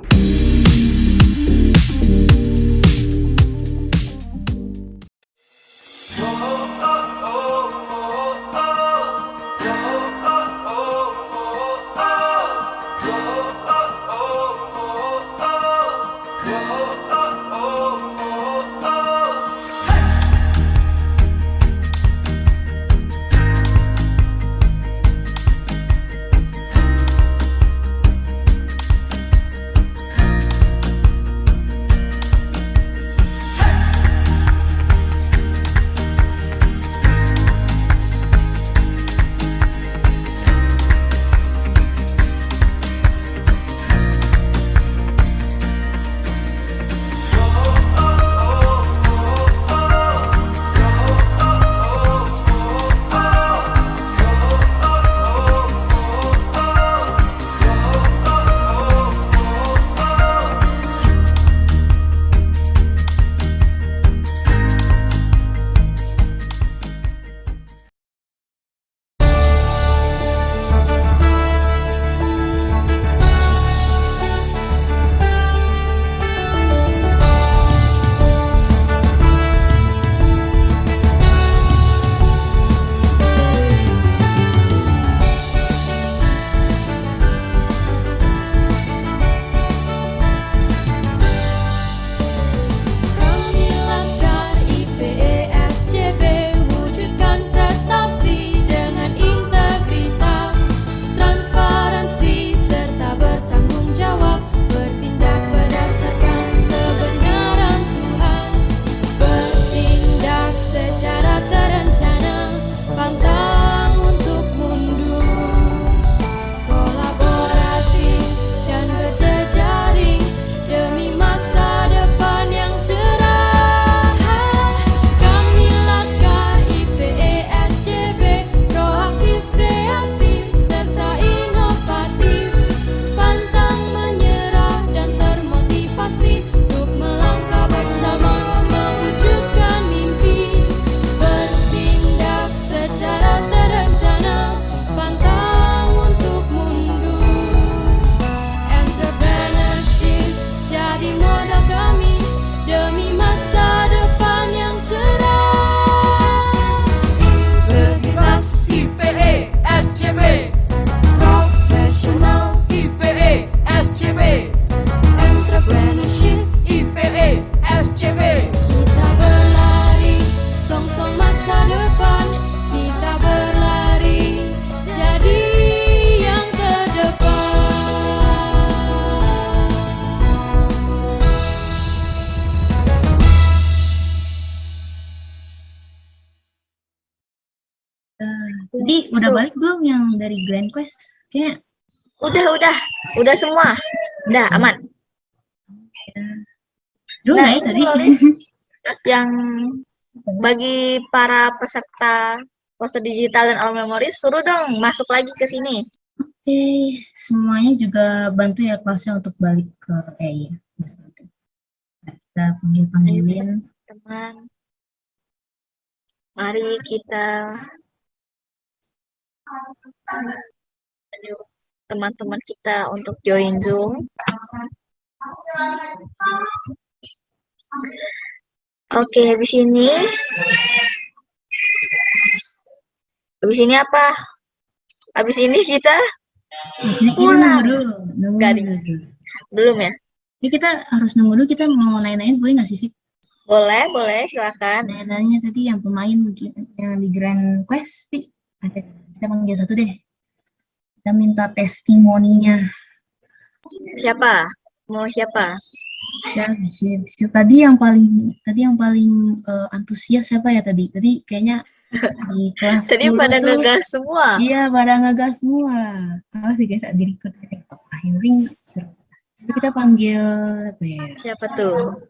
Jadi udah balik belum yang dari Grand Quest? Kayak Udah semua. Udah aman. seru nggak ya tadi? Nulis yang bagi para peserta poster digital dan all memories, suruh dong masuk lagi ke sini. Oke, semuanya juga bantu ya kelasnya untuk balik ke ya. Kita panggilin Teman, mari kita teman-teman kita untuk join Zoom. Oke, habis ini apa? Habis ini kita pulang. Nggak dulu. Belum ya? Ini kita harus nunggu dulu, kita mau nanya-nanya boleh nggak sih, Fit? Boleh, silakan. Nanya-nanya tadi yang pemain yang di Grand Quest, Fit. Kita panggil satu deh. Kita minta testimoninya. Siapa? Mau siapa? Ya, tadi yang paling antusias siapa ya tadi? Tadi kayaknya di kelas Tadi 10 pada tuh, ngegas semua. iya pada ngegas semua. Apa sih guys, di record akhirnya seru. Coba kita panggil apa ya? Siapa tuh?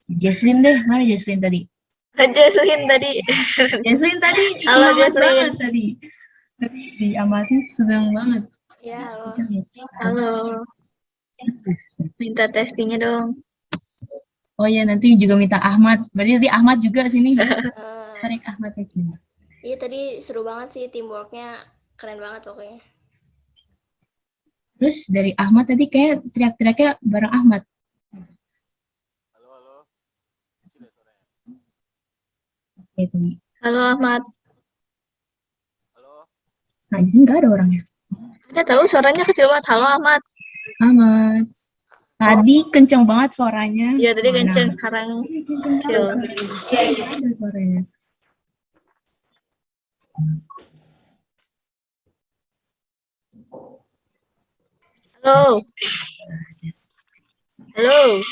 Jesslyn deh, mana Jesslyn tadi? Jesslyn tadi. Jesslyn tadi Halo, semangat Jesslyn. banget tadi. Di amatin sedang banget. Ya, halo. Minta testingnya dong. Oh ya, nanti juga minta Ahmad. Berarti nanti Ahmad juga sini. Tarik Ahmad lagi. Iya tadi seru banget sih, teamworknya keren banget pokoknya. Terus dari Ahmad tadi kayak teriak-teriaknya bareng Ahmad. Gitu. Halo Ahmad. Nah, jadi nggak ada orangnya. Ada tahu suaranya kecil banget. Halo Ahmad. Ahmad. Tadi kenceng banget suaranya. Iya tadi Mana? kenceng, sekarang kecil. Ada suaranya. Halo. Halo.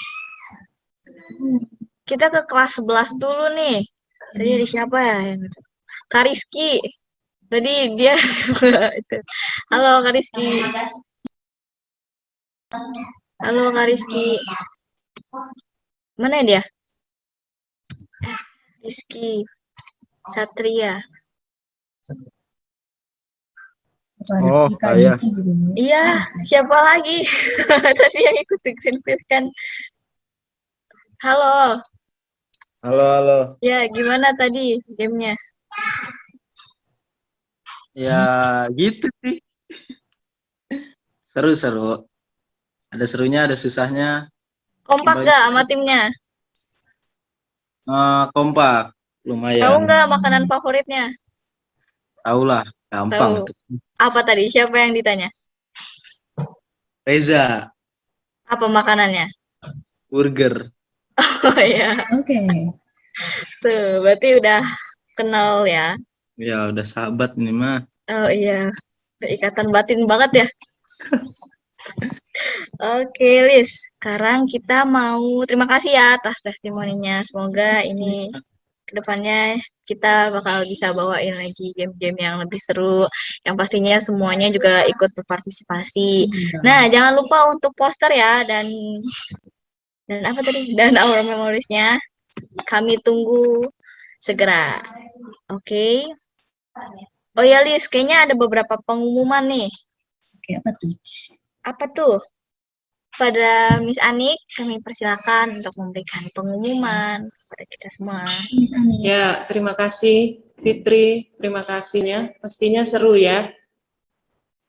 Kita ke kelas 11 dulu nih. Tadi ada siapa ya yang itu? Kak Rizky. Tadi dia itu. Halo Kak Rizky. Halo Kak Rizky. Mana ya dia? Rizky Satria. Oh, saya. Iya, siapa lagi? Tadi yang ikut Green Quiz kan. Halo. Halo, halo. Ya, gimana tadi gamenya? Ya, gitu sih. Seru-seru. Ada serunya, ada susahnya. Kompak Baik. gak sama timnya? Kompak, Tahu lumayan. nggak makanan favoritnya? Tahu lah, gampang Tahu. itu. Apa tadi? Siapa yang ditanya? Reza, Apa makanannya? burger. Oh iya. Oke. Tuh, berarti udah kenal ya. Ya, udah sahabat nih mah. Oh iya. Udah ikatan batin banget ya. Oke, Liz. Sekarang kita mau terima kasih ya atas testimoninya. Semoga ini kedepannya kita bakal bisa bawain lagi game-game yang lebih seru. Yang pastinya semuanya juga ikut berpartisipasi. Nah, jangan lupa untuk poster ya dan apa tadi? Dan our memoriesnya. Kami tunggu segera. Oke. Oh ya, Liz, kayaknya ada beberapa pengumuman nih. Oke, apa tuh? Apa tuh? Pada Miss Anik, kami persilakan untuk memberikan pengumuman kepada kita semua. Ya, terima kasih Fitri, terima kasihnya. Pastinya seru ya.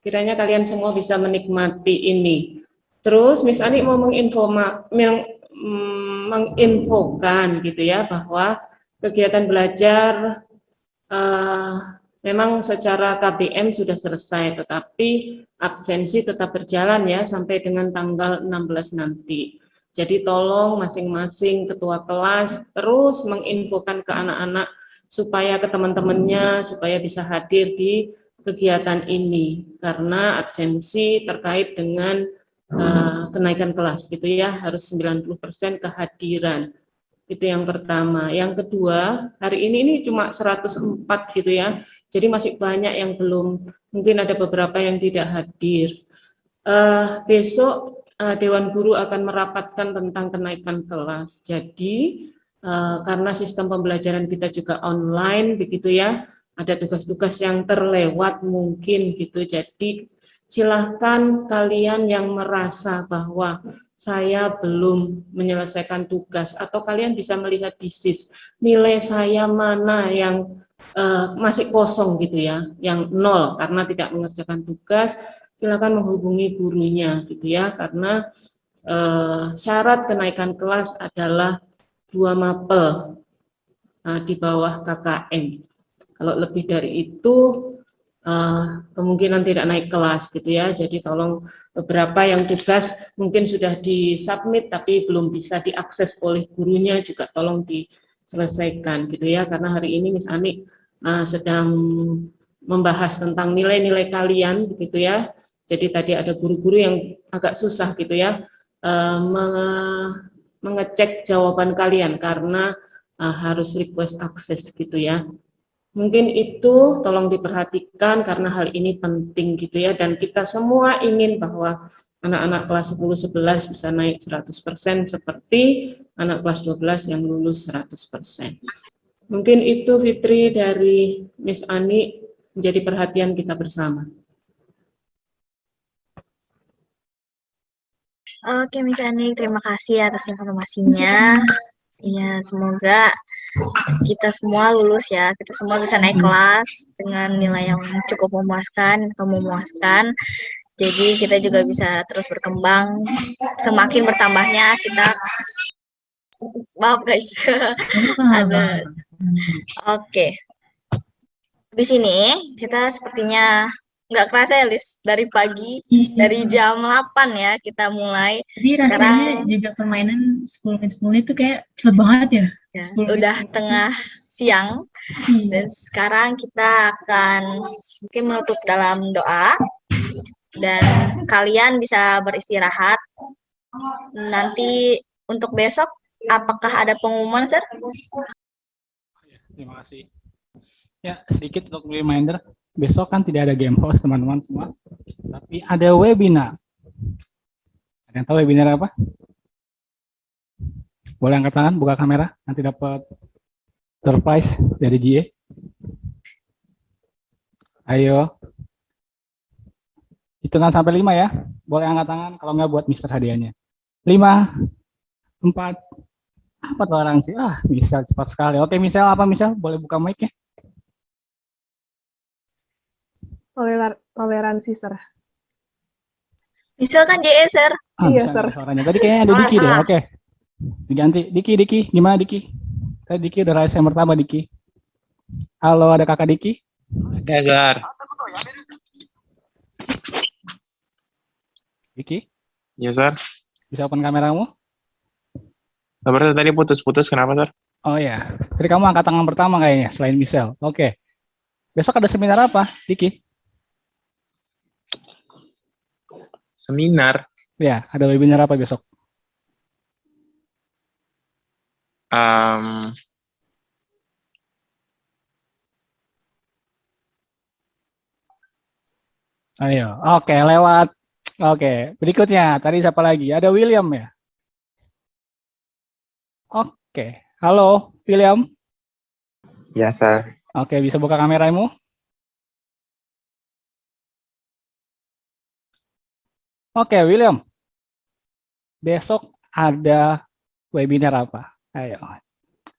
Kiranya kalian semua bisa menikmati ini. Terus Miss Anik mau menginfokan gitu ya bahwa kegiatan belajar memang secara KBM sudah selesai, tetapi absensi tetap berjalan ya sampai dengan tanggal 16 nanti. Jadi tolong masing-masing ketua kelas terus menginfokan ke anak-anak supaya ke teman-temannya supaya bisa hadir di kegiatan ini karena absensi terkait dengan kenaikan kelas gitu ya, harus 90% kehadiran. Itu yang pertama. Yang kedua, hari ini cuma 104 gitu ya. Jadi masih banyak yang belum, mungkin ada beberapa yang tidak hadir. Besok Dewan Guru akan merapatkan tentang kenaikan kelas. Jadi karena sistem pembelajaran kita juga online begitu ya, ada tugas-tugas yang terlewat mungkin gitu. Jadi silahkan kalian yang merasa bahwa saya belum menyelesaikan tugas atau kalian bisa melihat di SIS nilai saya mana yang masih kosong gitu ya, yang 0 karena tidak mengerjakan tugas, silakan menghubungi gurunya gitu ya, karena syarat kenaikan kelas adalah 2 mapel di bawah KKM. Kalau lebih dari itu kemungkinan tidak naik kelas gitu ya. Jadi tolong beberapa yang tugas mungkin sudah disubmit tapi belum bisa diakses oleh gurunya juga tolong diselesaikan gitu ya. Karena hari ini Miss Anik sedang membahas tentang nilai-nilai kalian gitu ya. Jadi tadi ada guru-guru yang agak susah gitu ya mengecek jawaban kalian karena harus request akses gitu ya. Mungkin itu tolong diperhatikan karena hal ini penting gitu ya, dan kita semua ingin bahwa anak-anak kelas 10, 11 bisa naik 100% seperti anak kelas 12 yang lulus 100%. Mungkin itu Fitri dari Miss Ani menjadi perhatian kita bersama. Oke, Miss Ani, terima kasih atas informasinya. Iya, semoga kita semua lulus ya. Kita semua bisa naik kelas dengan nilai yang cukup memuaskan atau memuaskan. Jadi kita juga bisa terus berkembang. Semakin bertambahnya kita, maaf guys, ada. Oke. Habis ini kita sepertinya nggak kerasa ya, Lis, dari pagi, dari jam 8 ya kita mulai. Jadi rasanya juga permainan 10 menit 10 menit itu kayak cepet banget ya. Ya, 10 menit udah 10 menit. tengah siang dan sekarang kita akan mungkin menutup dalam doa dan kalian bisa beristirahat. Nanti untuk besok apakah ada pengumuman, Sir? Terima kasih. Ya, sedikit untuk reminder, besok kan tidak ada game host teman-teman semua, tapi ada webinar. Ada yang tahu webinar apa? Boleh angkat tangan, buka kamera, nanti dapat surprise dari GA. Ayo. Hitungan sampai 5 ya. Boleh angkat tangan, kalau nggak buat Mister hadiahnya. 5, 4, apa toleransi? Misal cepat sekali. Oke, misal apa misal? Boleh buka mic ya? Toleransi, Sir. Misal kan JE, Sir. Iya, Bisa Sir. suaranya. Tadi kayaknya ada Diki deh. Oke. Diganti. Diki. Gimana Diki? Tadi Diki udah raisa yang pertama, Diki. Halo, ada kakak Diki? Ada, Sar. Diki? Ya, Sar. Bisa open kameramu? Nomornya tadi putus-putus, kenapa, Sar? Oh ya. Jadi kamu angkat tangan pertama kayaknya, selain Michelle. Oke. Besok ada seminar apa, Diki? Seminar. Ya, ada webinar apa besok? Ayo, oke, lewat. Oke, berikutnya. Tadi siapa lagi? Ada William ya? Oke, halo William. Ya, Sir. Oke, bisa buka kameramu? Oke, William. Besok ada webinar apa? Ayo,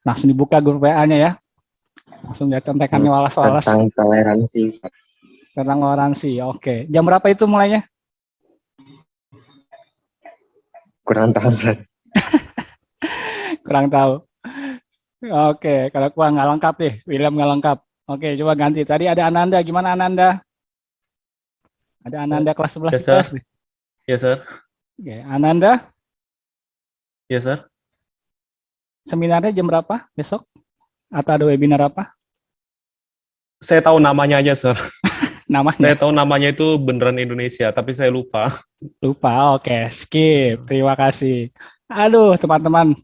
langsung dibuka grup WA-nya ya. Langsung lihat contekannya walas-walas. Tentang toleransi. Tentang toleransi, oke. Jam berapa itu mulainya? Kurang tahu, Sir. Kurang tahu. Oke, kalau kurang nggak lengkap deh. William nggak lengkap. Oke, coba ganti. Tadi ada Ananda. Gimana Ananda? Ada Ananda kelas 11 Yes, Sir. IPS nih. Ya, Sir. Oke, Ananda, Ya, Sir. seminarnya jam berapa besok? Atau ada webinar apa? Saya tahu namanya aja, Sir. Namanya? Saya tahu namanya itu beneran Indonesia, tapi saya lupa. Lupa, oke. Skip. Terima kasih. Aduh, teman-teman.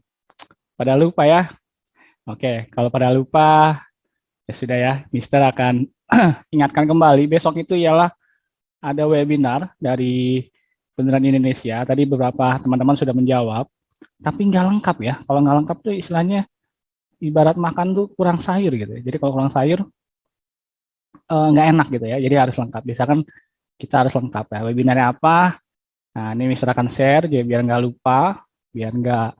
Pada lupa ya. Oke, kalau pada lupa, ya sudah ya. Mister akan ingatkan kembali. Besok itu ialah ada webinar dari Beneran Indonesia. Tadi beberapa teman-teman sudah menjawab. Tapi nggak lengkap ya. Kalau nggak lengkap tuh istilahnya ibarat makan tuh kurang sayur gitu. Jadi kalau kurang sayur nggak enak gitu ya. Jadi harus lengkap. Biasakan kita harus lengkap ya. Webinarnya apa? Nah ini Mister akan share jadi biar nggak lupa, biar nggak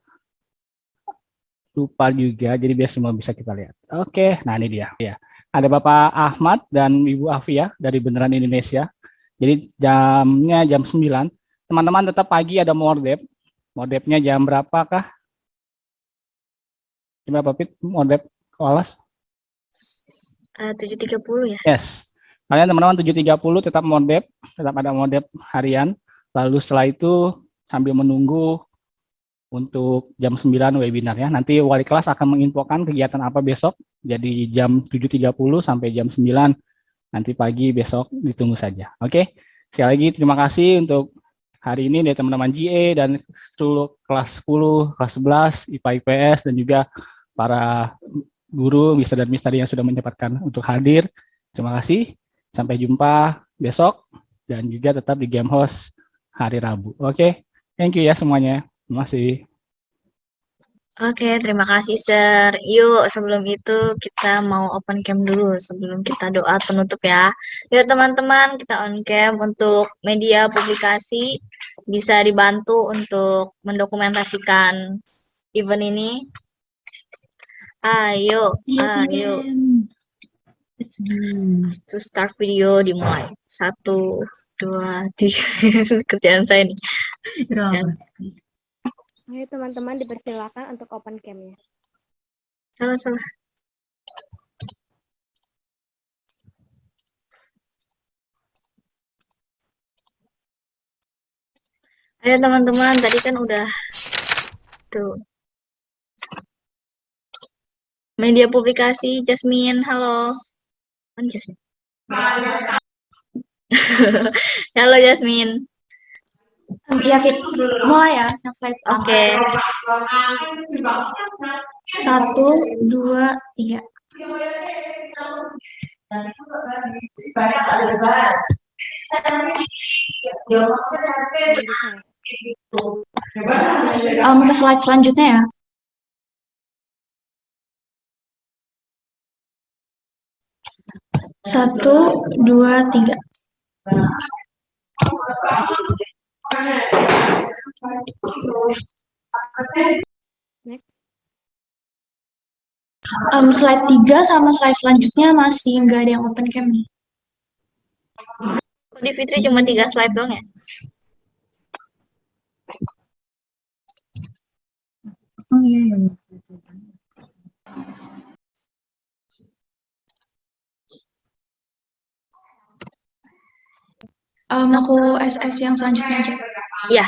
lupa juga. Jadi biar semua bisa kita lihat. Oke, nah ini dia. Ya. Ada Bapak Ahmad dan Ibu Afia dari Beneran Indonesia. Jadi jamnya jam 9. Teman-teman tetap pagi ada Mordep. Mordepnya jam berapa kah? Jam berapa, Pit? Mordep kelas? 7.30 ya. Yes. Kalian teman-teman 7.30 tetap Mordep. Tetap ada Mordep harian. Lalu setelah itu sambil menunggu untuk jam 9 webinarnya. Nanti wali kelas akan menginfokan kegiatan apa besok. Jadi jam 7.30 sampai jam 9 nanti pagi besok ditunggu saja. Oke. Sekali lagi terima kasih untuk hari ini dari teman-teman GA dan seluruh kelas 10, kelas 11, IPA IPS dan juga para guru, Mister dan Mister yang sudah menyempatkan untuk hadir. Terima kasih. Sampai jumpa besok dan juga tetap di Game Host hari Rabu. Oke. Thank you ya semuanya. Terima kasih. Oke, terima kasih, Sir. Yuk, sebelum itu kita mau open cam dulu sebelum kita doa penutup ya. Yuk, teman-teman, kita on cam untuk media publikasi. Bisa dibantu untuk mendokumentasikan event ini. Ayo, Ayo, ayo. PM. Let's go. To start video dimulai. 1, 2, 3. Kerjaan saya nih. Berapa? Ayo teman-teman dipersilakan untuk open cam-nya. Salah. Ayo teman-teman, tadi kan udah tuh. Media publikasi, Jasmine, halo. Kan Jasmine. Halo Jasmine. Iya, Fit. Mulai ya, yang slide Oke. 1, 2, 3. Ke slide selanjutnya ya. Satu, dua, tiga. Slide 3 sama slide selanjutnya masih nggak ada yang open cam nih. Di Fitri cuma 3 slide doang ya? Oh iya. Aku SS yang selanjutnya aja. Iya.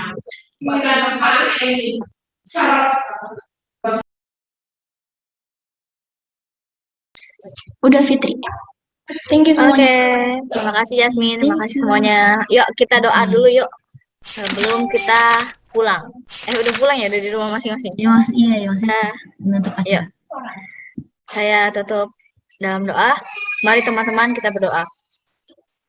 Udah Fitri. Thank you Oke, semuanya. terima kasih Jasmine, terima kasih semuanya. Yuk kita doa dulu yuk. Sebelum kita pulang. Udah pulang ya, udah di rumah masing-masing. Ya Mas, iya ya Mas. Menutup aja. Yuk. Saya tutup dalam doa. Mari teman-teman kita berdoa.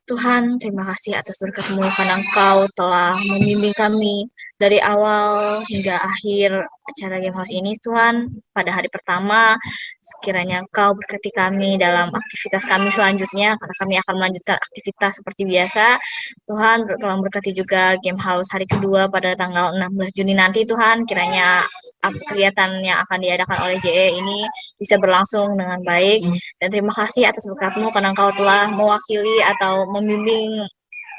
Tuhan, terima kasih atas berkat-Mu karena Engkau telah membimbing kami dari awal hingga akhir acara Game House ini, Tuhan. Pada hari pertama, sekiranya Engkau berkati kami dalam aktivitas kami selanjutnya, karena kami akan melanjutkan aktivitas seperti biasa. Tuhan, tolong berkati juga Game House hari kedua pada tanggal 16 Juni nanti, Tuhan. Kiranya kegiatan yang akan diadakan oleh JE ini bisa berlangsung dengan baik. Dan terima kasih atas berkat-Mu karena Engkau telah mewakili atau membimbing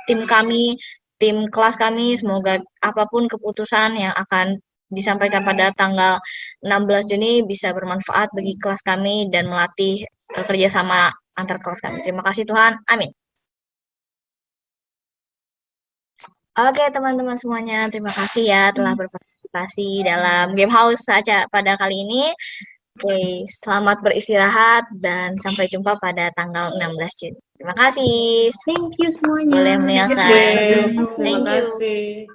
tim kami, tim kelas kami. Semoga apapun keputusan yang akan disampaikan pada tanggal 16 Juni bisa bermanfaat bagi kelas kami dan melatih kerjasama antar kelas kami. Terima kasih Tuhan. Amin. Oke teman-teman semuanya, terima kasih ya telah berpartisipasi dalam Game House saja pada kali ini. Oke, selamat beristirahat dan sampai jumpa pada tanggal 16 Juni. Terima kasih. Thank you semuanya. Boleh meninggalkan Zoom. Terima kasih.